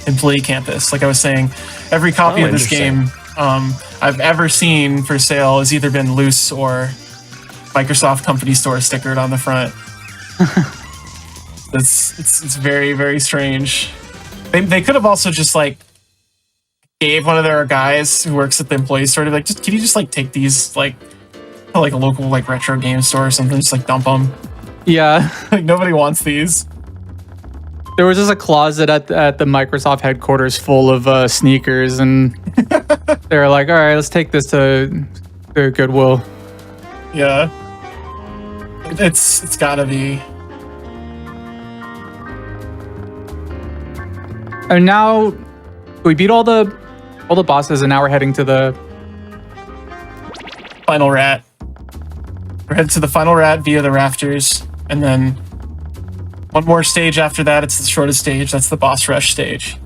employee campus. Like I was saying, every copy of this game I've ever seen for sale has either been loose or Microsoft Company Store stickered on the front. It's very, very strange. They could have also just like gave one of their guys who works at the employee store to be like, can you just like take these like to like a local like retro game store or something, just like dump them. Yeah. Like nobody wants these. There was just a closet at the Microsoft headquarters full of sneakers, and they were like, all right, let's take this to Goodwill. Yeah. It's gotta be. And now we beat all the bosses, and now we're heading to the final rat. We're headed to the final rat via the rafters, and then one more stage after that. It's the shortest stage. That's the boss rush stage.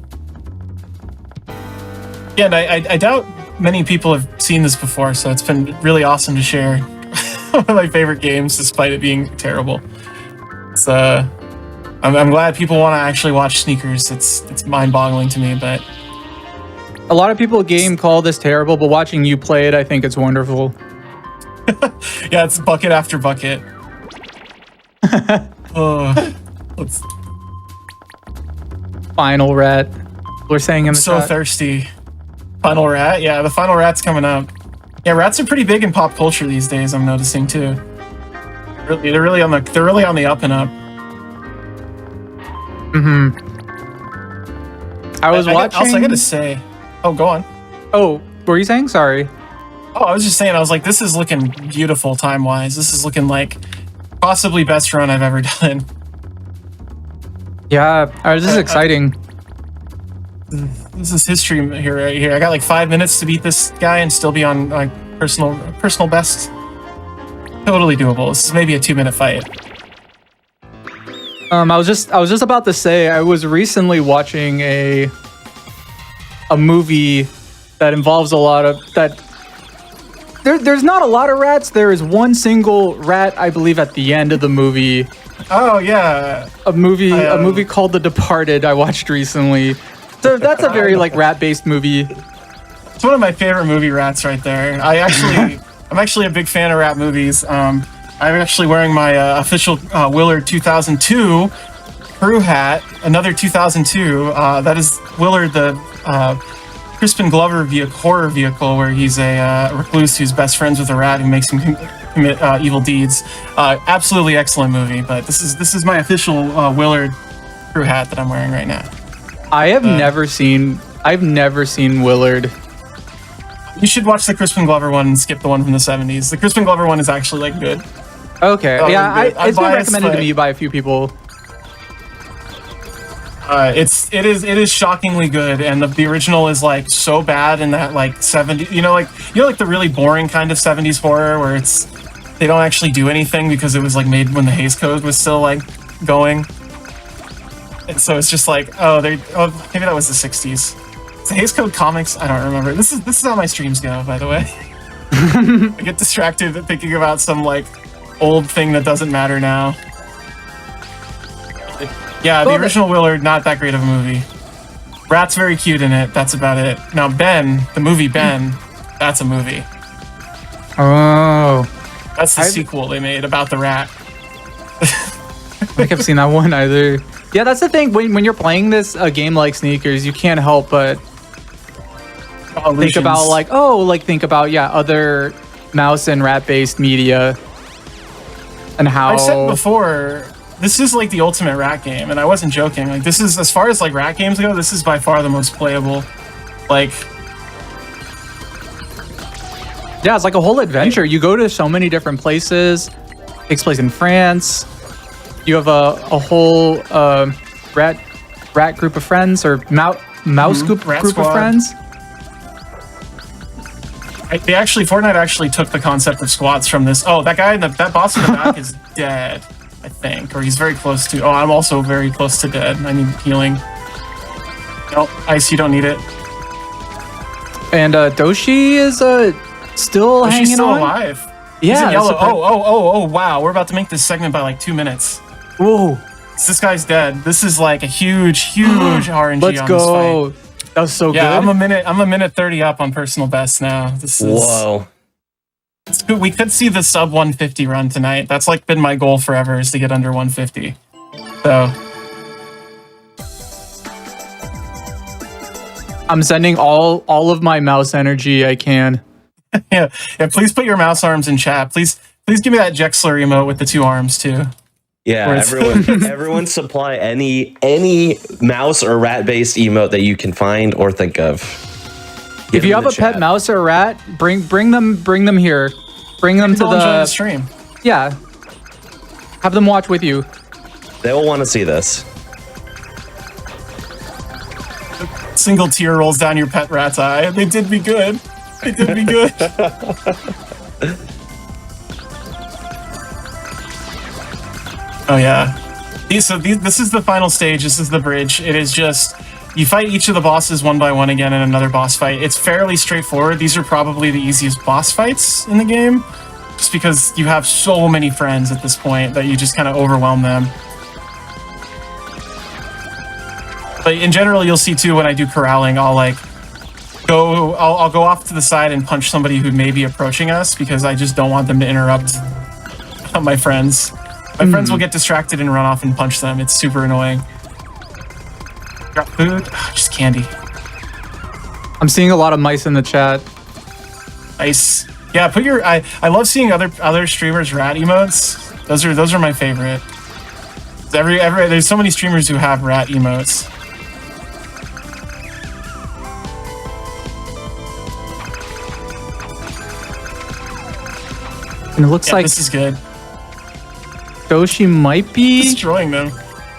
Yeah, and I doubt many people have seen this before, so it's been really awesome to share one of my favorite games, despite it being terrible. It's I'm glad people want to actually watch Sneakers. It's mind-boggling to me, but a lot of people call this terrible, but watching you play it, I think it's wonderful. yeah, it's bucket after bucket. Let's... Final rat. We're saying in the so chat. Thirsty. Final rat? Yeah, the final rat's coming up. Yeah, rats are pretty big in pop culture these days, I'm noticing too. They're really on the up and up. Mm-hmm. I was watching. Also, I gotta say. Oh, go on. Oh, what were you saying? Sorry. Oh, I was just saying, I was like, this is looking beautiful time-wise. This is looking like possibly best run I've ever done. Yeah, this is exciting. This is history here, right here. I got like 5 minutes to beat this guy and still be on like personal best. Totally doable. This is maybe a 2-minute fight. I was just about to say, I was recently watching a movie that involves a lot of that. There's not a lot of rats. There is one single rat, I believe, at the end of the movie. Oh yeah, a movie called The Departed. I watched recently. So that's a very like rat-based movie. It's one of my favorite movie rats right there. I'm actually a big fan of rat movies. I'm actually wearing my official Willard 2002 crew hat. Another 2002. That is Willard, the Crispin Glover horror vehicle, where he's a recluse who's best friends with a rat who makes him commit evil deeds. Absolutely excellent movie. But this is my official Willard crew hat that I'm wearing right now. I've never seen Willard. You should watch the Crispin Glover one and skip the one from the 70s. The Crispin Glover one is actually like good. Okay, yeah, it's been recommended to me by a few people. It is shockingly good, and the original is like so bad in that like 70s, like the really boring kind of 70s horror where they don't actually do anything because it was like made when the Hays Code was still like going. And so it's just like, maybe that was the 60s. It's the Hays Code comics. I don't remember. This is how my streams go, by the way. I get distracted thinking about some like old thing that doesn't matter now. Yeah, the original Willard, not that great of a movie. Rat's very cute in it. That's about it. Now Ben, the movie Ben, that's a movie. Oh, that's the sequel they made about the rat. I think I've seen that one either. Yeah, that's the thing. When you're playing a game like Sneakers, you can't help but think about other mouse and rat based media and how I said before, this is like the ultimate rat game, and I wasn't joking. Like, this is, as far as like rat games go, this is by far the most playable. Like, yeah, it's like a whole adventure. You go to so many different places. It takes place in France. You have a whole rat group of friends, or mouse group of friends. Fortnite actually took the concept of squads from this. Oh, that guy, that boss in the back is dead, I think, or he's very close to. Oh, I'm also very close to dead. I need healing. No, Ice, you don't need it. And Doshi is still hanging she's still on? alive. Yeah. He's in yellow. Oh, wow. We're about to make this segment by like 2 minutes. Whoa. This guy's dead. This is like a huge RNG Let's on go. this fight. That was so Yeah, good. I'm a minute 30 up on personal best now. This is Whoa. it's good. We could see the sub 150 run tonight. That's like been my goal forever, is to get under 150. So I'm sending all of my mouse energy I can. yeah, please put your mouse arms in chat. Please give me that Jexler emote with the 2 arms too. Yeah, Where it's- everyone supply any mouse or rat based emote that you can find or think of. If you have a pet mouse or a rat, bring them here. Bring them to They'll enjoy the the stream. yeah. Have them watch with you. They will want to see this. Single tear rolls down your pet rat's eye. They did me good. They did me good. Oh yeah. This is the final stage. This is the bridge. It is just, you fight each of the bosses one by one again in another boss fight. It's fairly straightforward. These are probably the easiest boss fights in the game, just because you have so many friends at this point that you just kind of overwhelm them. But in general, you'll see too, when I do corralling, I'll go off to the side and punch somebody who may be approaching us, because I just don't want them to interrupt my friends. My friends will get distracted and run off and punch them. It's super annoying. Got food? Just candy. I'm seeing a lot of mice in the chat. Nice. Yeah, put your. I love seeing other streamers' rat emotes. Those are my favorite. There's so many streamers who have rat emotes. And it looks Yeah, like this is good. Doshi might be Destroying them.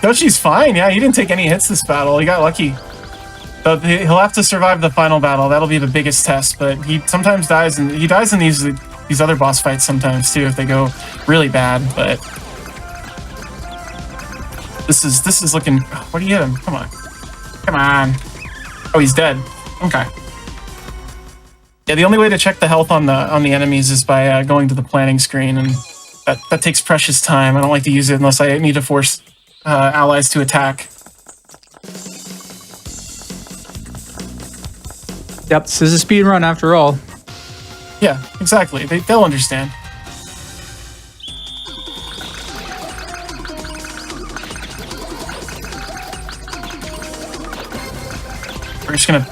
Doshi's fine. Yeah, he didn't take any hits this battle. He got lucky. But he'll have to survive the final battle. That'll be the biggest test. But he sometimes dies, and he dies in these other boss fights sometimes too if they go really bad. But this is looking. What do you hit him? Come on. Oh, he's dead. Okay. Yeah, the only way to check the health on the enemies is by going to the planning screen, and that takes precious time. I don't like to use it unless I need to force allies to attack. Yep, this is a speed run after all. Yeah, exactly. They'll understand. We're just gonna.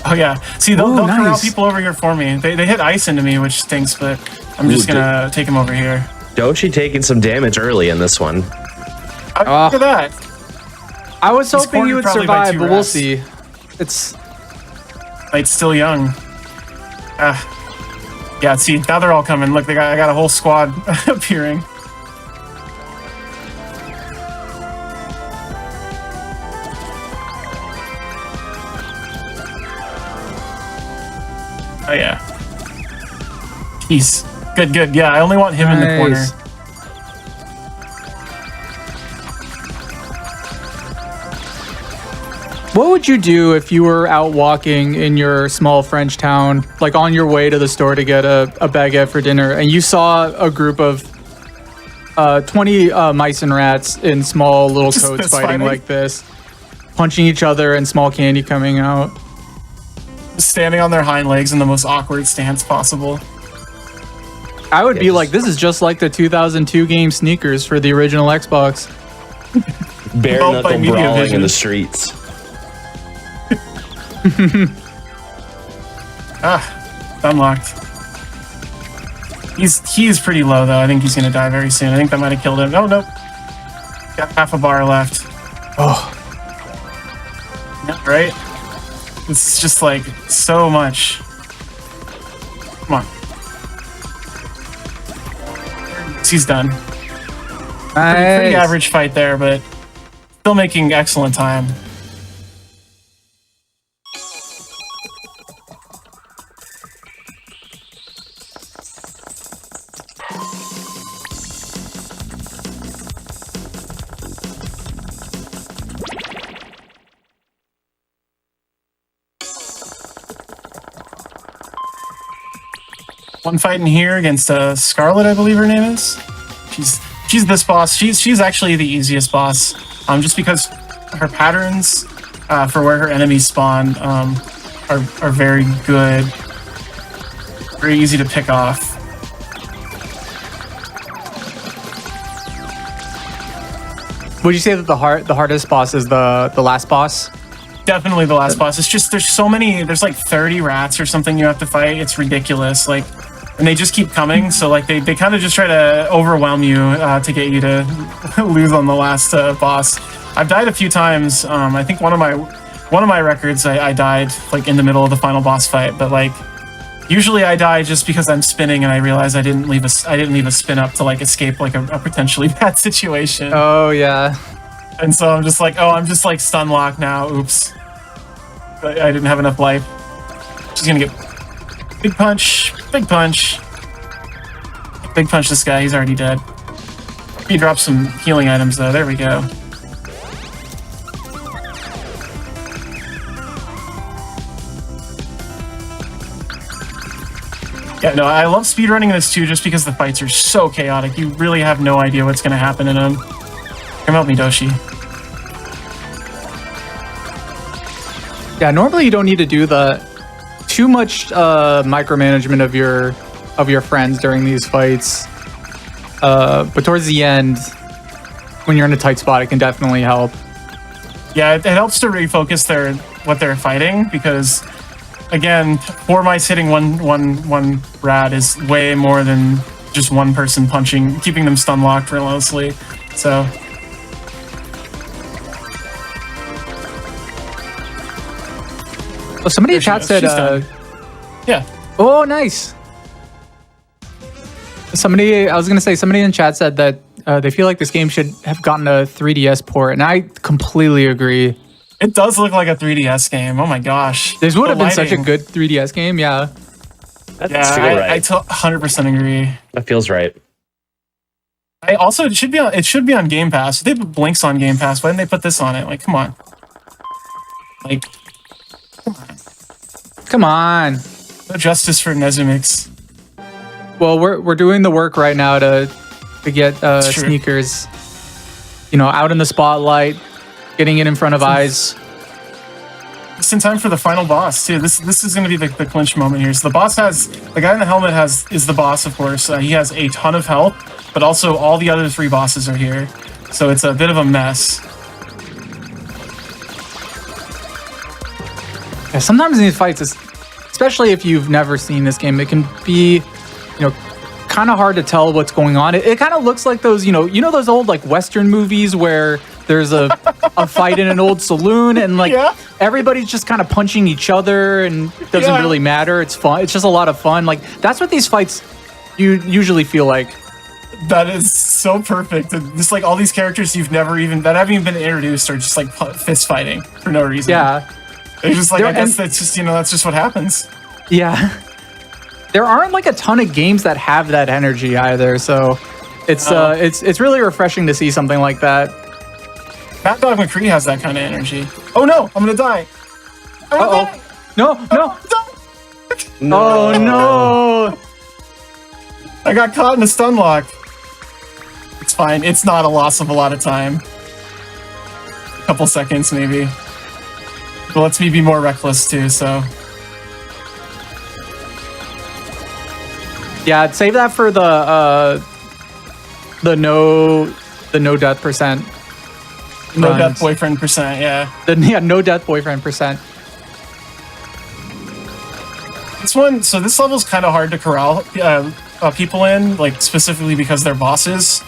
Oh yeah. See, they'll corral nice. people over here for me. They hit ice into me, which stinks. But I'm just gonna take them over here. Doshi taking some damage early in this one. Look at that. I was He's hoping you would cornered probably by survive, 2 but we'll rats. see. It's Fight's still young. Yeah, see, now they're all coming. Look, I got a whole squad appearing. Oh yeah. He's good. Yeah, I only want him in the corner. nice. What would you do if you were out walking in your small French town, like on your way to the store to get a baguette for dinner, and you saw a group of 20 mice and rats in small little Just coats fist fighting fighting. like this, punching each other and small candy coming out? Standing on their hind legs in the most awkward stance possible. I would be Yes. like, this is just like the 2002 game Sneakers for the original Xbox. Bare Developed by knuckle Media brawling Vision. in the streets. Unlocked. He's pretty low though. I think he's gonna die very soon. I think that might have killed him. No, nope. Got half a bar left. Oh, Yeah, right? It's just like so much. Come on. He's done. Pretty nice. average fight there, but still making excellent time. One fight in here against Scarlet, I believe her name is. She's this boss. She's actually the easiest boss. just because her patterns for where her enemies spawn are very good, very easy to pick off. Would you say that the hardest boss is the last boss? Definitely the last boss. It's just there's so many. There's like 30 rats or something you have to fight. It's ridiculous. Like, and they just keep coming. So like they kind of just try to overwhelm you to get you to lose on the last boss. I've died a few times. I think one of my records I died like in the middle of the final boss fight. But like usually I die just because I'm spinning and I realize I didn't leave a spin up to like escape like a potentially bad situation. Oh yeah. And so I'm just like, oh, I'm just like stun locked now. Oops. I didn't have enough life. She's gonna get big punch, big punch. Big punch this guy, he's already dead. He dropped some healing items though, there we go. Yeah, no, I love speedrunning this too just because the fights are so chaotic. You really have no idea what's gonna happen in them. Come help me, Doshi. Yeah, normally you don't need to do too much micromanagement of your friends during these fights. But towards the end, when you're in a tight spot, it can definitely help. Yeah, it helps to refocus what they're fighting because, again, 4 mice hitting one rat is way more than just one person punching, keeping them stun locked relentlessly. So. Well, somebody in chat said, yeah. Oh, nice. Somebody in chat said that they feel like this game should have gotten a 3DS port, and I completely agree. It does look like a 3DS game. Oh my gosh. This would have been such a good 3DS game, yeah. I 100% agree. That feels right. It should be on Game Pass. They put Blinks on Game Pass. Why didn't they put this on it? Like, come on. Like, come on. No justice for Nezumix. Well, we're doing the work right now to get Sneakers, out in the spotlight, getting it in front of eyes. Just in time for the final boss too. This is going to be the clinch moment here. So the guy in the helmet is the boss, of course. He has a ton of health, but also all the other 3 bosses are here. So it's a bit of a mess. Yeah, sometimes in these fights, especially if you've never seen this game, it can be, kind of hard to tell what's going on. It kind of looks like those, those old like Western movies where there's a fight in an old saloon and like everybody's just kind of punching each other and it doesn't really matter. It's fun. It's just a lot of fun. Like that's what these fights usually feel like. That is so perfect. And just like all these characters that haven't even been introduced are just like fist fighting for no reason. Yeah. It's just like, I guess that's just, that's just what happens. Yeah. There aren't like a ton of games that have that energy either, so it's really refreshing to see something like that. Mad Dog McCree has that kind of energy. Oh no, I'm gonna die. Uh-oh. No. No. Oh no. I got caught in a stun lock. It's fine. It's not a loss of a lot of time. A couple seconds maybe. But lets me be more reckless too, so. Yeah, save that for the no death percent. No death boyfriend percent, yeah. No death boyfriend percent. This level's kind of hard to corral people in, like specifically because they're bosses,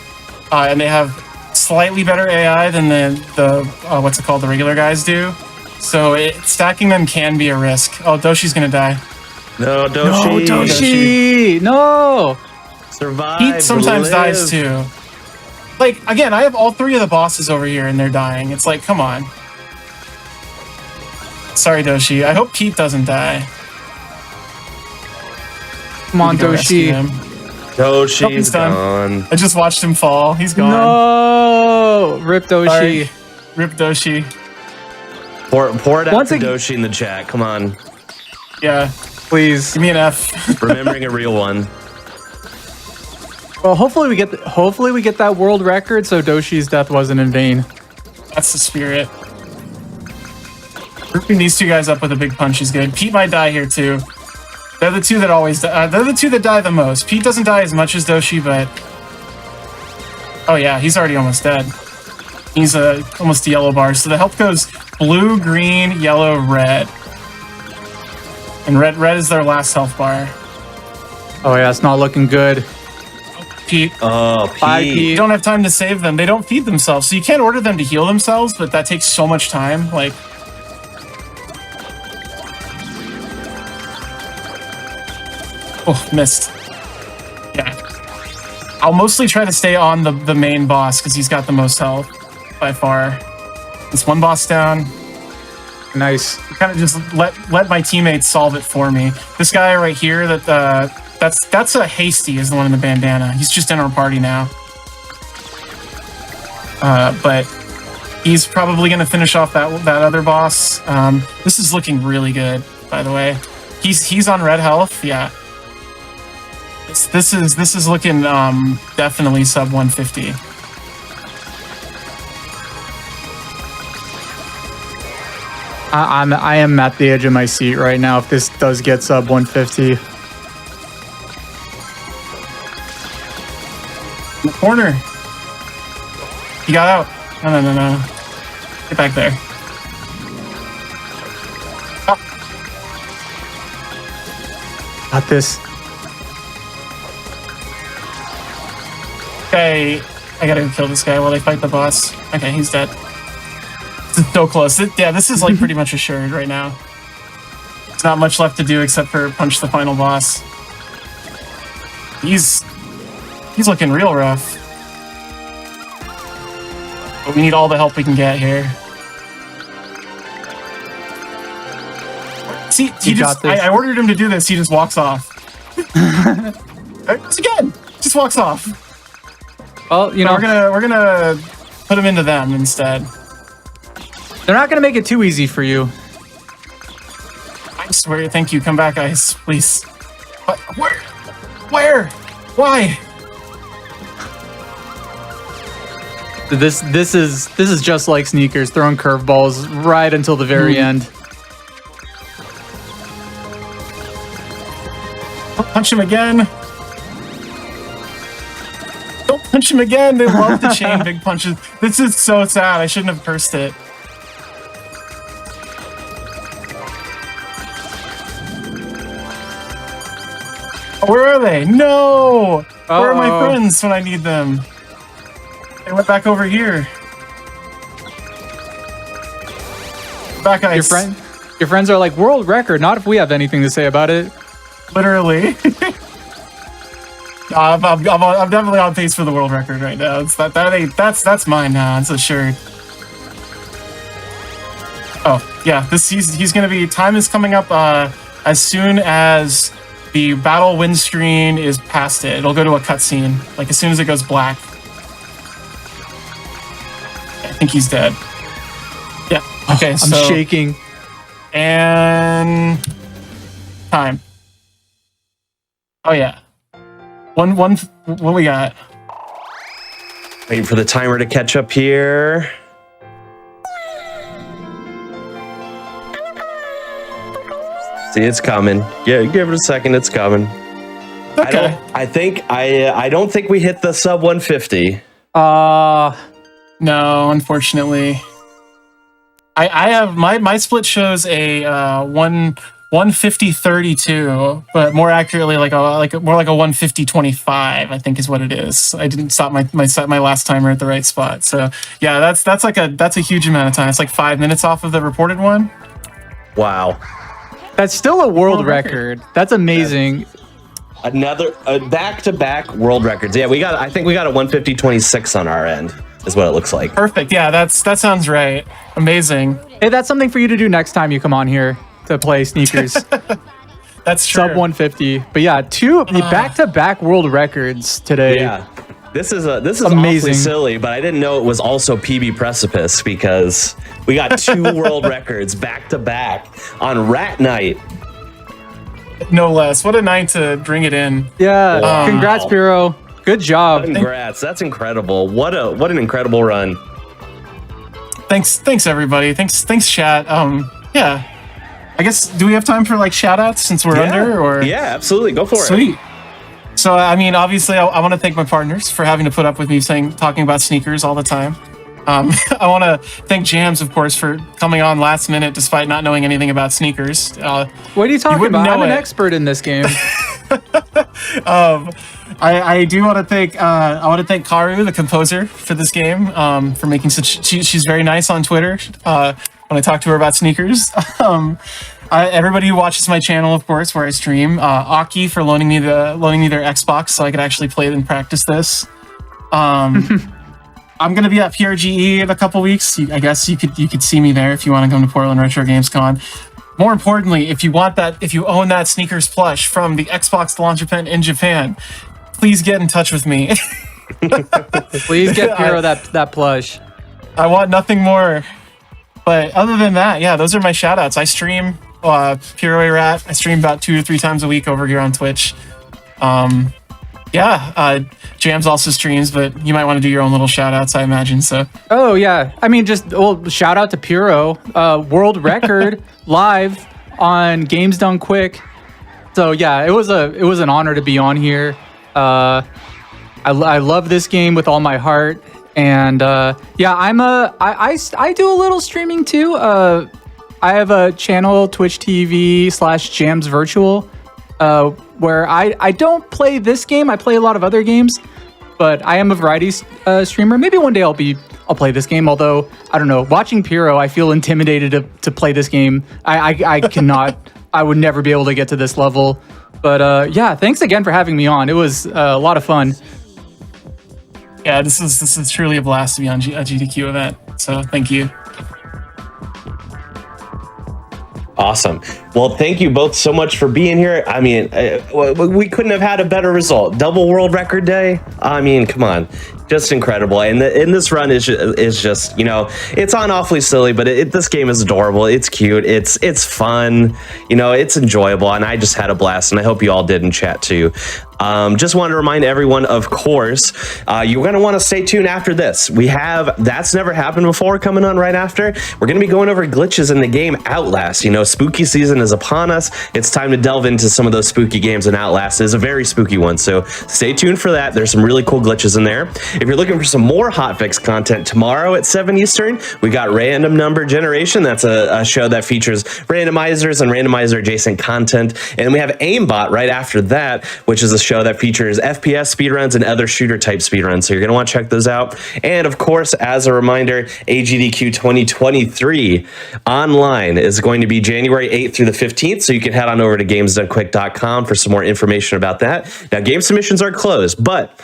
and they have slightly better AI than the regular guys do. So stacking them can be a risk. Oh, Doshi's gonna die. No, Doshi. No, Doshi. No. Survive. Pete sometimes dies too. Like, again, I have all 3 of the bosses over here and they're dying. It's like, come on. Sorry, Doshi. I hope Pete doesn't die. Come on, Doshi. Doshi's gone. I just watched him fall. He's gone. No. Rip Doshi. Sorry. Rip Doshi. Pour it out to Doshi in the chat. Come on. Yeah. Please. Give me an F. Remembering a real one. Well, hopefully we get that world record, so Doshi's death wasn't in vain. That's the spirit. Grouping these two guys up with a big punch is good. Pete might die here too. They're the two that always die. They're the two that die the most. Pete doesn't die as much as Doshi, but... Oh yeah, he's already almost dead. He's almost a yellow bar. So the health goes blue, green, yellow, red. And red is their last health bar. Oh yeah, it's not looking good. Pete. Oh, Pete. Bye, Pete. You don't have time to save them. They don't feed themselves. So you can't order them to heal themselves, but that takes so much time. Like... Oh, missed. Yeah. I'll mostly try to stay on the main boss because he's got the most health by far. It's one boss down. Nice. Kind of just let my teammates solve it for me. This guy right here, that's a Hasty is the one in the bandana. He's just in our party now. But he's probably going to finish off that other boss. This is looking really good, by the way. He's on red health. Yeah. This is looking definitely sub 150. I am at the edge of my seat right now if this does get sub 150. In the corner. He got out. No. Get back there. Oh. Got this. Okay, I gotta kill this guy while they fight the boss. Okay, he's dead. This is so close. Yeah, this is like pretty much assured right now. There's not much left to do except for punch the final boss. He's looking real rough. But we need all the help we can get here. See, I ordered him to do this, he just walks off. Again, just walks off. Well, you know, we're gonna put him into them instead. They're not gonna make it too easy for you. I swear, thank you. Come back, guys, please. But where? Why? This is just like Sneakers, throwing curveballs right until the very end. Punch him again. Don't punch him again. They love to chain big punches. This is so sad. I shouldn't have cursed it. Oh, where are they? No! Where are my friends when I need them? They went back over here. Back ice. Your friends are like, world record, not if we have anything to say about it. Literally. I'm definitely on pace for the world record right now. It's that's mine now. It's assured. Oh yeah, he's gonna be. Time is coming up as soon as the battle win screen is past it. It'll go to a cutscene. Like as soon as it goes black. I think he's dead. Yeah. Okay. I'm shaking. And time. Oh yeah. One. What we got? Waiting for the timer to catch up here. See, it's coming. Yeah, give it a second. It's coming. Okay. I don't think we hit the sub 150. No, unfortunately. I have my split shows a 150-32, but more accurately more like a 150-25, I think is what it is. I didn't stop my last timer at the right spot. So yeah, that's a huge amount of time. It's like 5 minutes off of the reported one. Wow. That's still a world record. That's amazing. Another back-to-back world records. Yeah, I think we got a 150-26 on our end. Is what it looks like. Perfect. Yeah, that sounds right. Amazing. Hey, that's something for you to do next time you come on here to play Sneakers. That's true. Sub 150. But yeah, two back-to-back world records today. Yeah. This is amazing. Awfully silly, but I didn't know it was also PB Precipice because we got two world records back to back on Rat Night. No less. What a night to bring it in. Yeah. Wow. Congrats, Piro. Good job. Congrats. That's incredible. What an incredible run. thanks everybody. Thanks chat. Yeah. I guess, do we have time for like shout outs since we're under, or? Yeah, absolutely. Go for it. Sweet. So, I mean, obviously I want to thank my partners for having to put up with me talking about sneakers all the time. I want to thank Jams, of course, for coming on last minute despite not knowing anything about sneakers. What are you talking about? I'm an expert in this game. I do want to thank Karu, the composer, for this game, for making she's very nice on Twitter when I talk to her about sneakers. Everybody who watches my channel, of course, where I stream, Aki for loaning me their Xbox so I could actually play and practice this. I'm gonna be at PRGE in a couple weeks. I guess you could see me there if you want to come to Portland Retro Games Con. More importantly, if you own that sneakers plush from the Xbox launch event in Japan, please get in touch with me. Please get Piro that plush. I want nothing more. But other than that, yeah, those are my shout outs. I stream Piro Rat. I stream about 2 to 3 times a week over here on Twitch. Jams also streams, but you might want to do your own little shout outs, I imagine. So. Oh yeah, I mean, shout out to Piro, world record live on Games Done Quick. So yeah, it was an honor to be on here. I love this game with all my heart, and I do a little streaming too. I have a channel, Twitch TV/Jams Virtual. Where I don't play this game. I play a lot of other games, but I am a variety streamer. Maybe one day I'll play this game. Although I don't know, watching Piro, I feel intimidated to play this game. I cannot. I would never be able to get to this level. But yeah, thanks again for having me on. It was a lot of fun. Yeah, this is truly a blast to be on a GDQ event. So thank you. Awesome. Well, thank you both so much for being here. I mean, we couldn't have had a better result. Double world record day. I mean, come on, just incredible. And this run is just, it's on Awfully Silly, but this game is adorable. It's cute. It's fun. It's enjoyable, and I just had a blast, and I hope you all did in chat too. Just want to remind everyone, of course, you're going to want to stay tuned after this. We have That's Never Happened Before coming on right after. We're going to be going over glitches in the game Outlast. Spooky season is upon us. It's time to delve into some of those spooky games, and Outlast is a very spooky one. So stay tuned for that. There's some really cool glitches in there. If you're looking for some more Hotfix content, tomorrow at 7 Eastern, we got Random Number Generation. That's a show that features randomizers and randomizer adjacent content. And we have Aimbot right after that, which is a show that features FPS speedruns and other shooter type speedruns. So you're going to want to check those out. And of course, as a reminder, AGDQ 2023 online is going to be January 8th through the 15th. So you can head on over to gamesdonequick.com for some more information about that. Now, game submissions are closed, but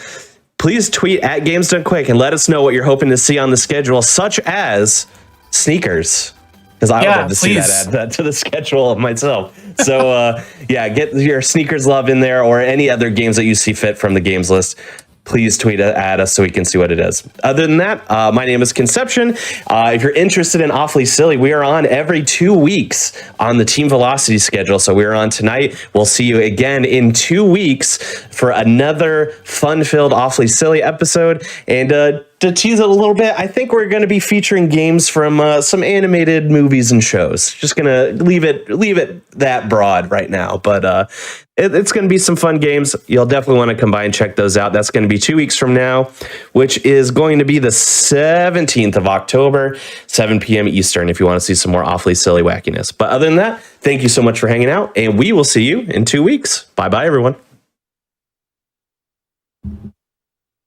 please tweet at GamesDoneQuick and let us know what you're hoping to see on the schedule, such as sneakers. Because I would love to see that, add that to the schedule myself. So, get your sneakers love in there, or any other games that you see fit from the games list. Please tweet at us so we can see what it is. Other than that, my name is Conception. If you're interested in Awfully Silly, we are on every 2 weeks on the Team Velocity schedule. So we're on tonight. We'll see you again in 2 weeks for another fun-filled Awfully Silly episode. And to tease it a little bit, I think we're going to be featuring games from some animated movies and shows. Just going to leave it that broad right now. But it's going to be some fun games. You'll definitely want to come by and check those out. That's going to be 2 weeks from now, which is going to be the 17th of October, 7 p.m. Eastern, if you want to see some more Awfully Silly wackiness. But other than that, thank you so much for hanging out, and we will see you in 2 weeks. Bye-bye, everyone.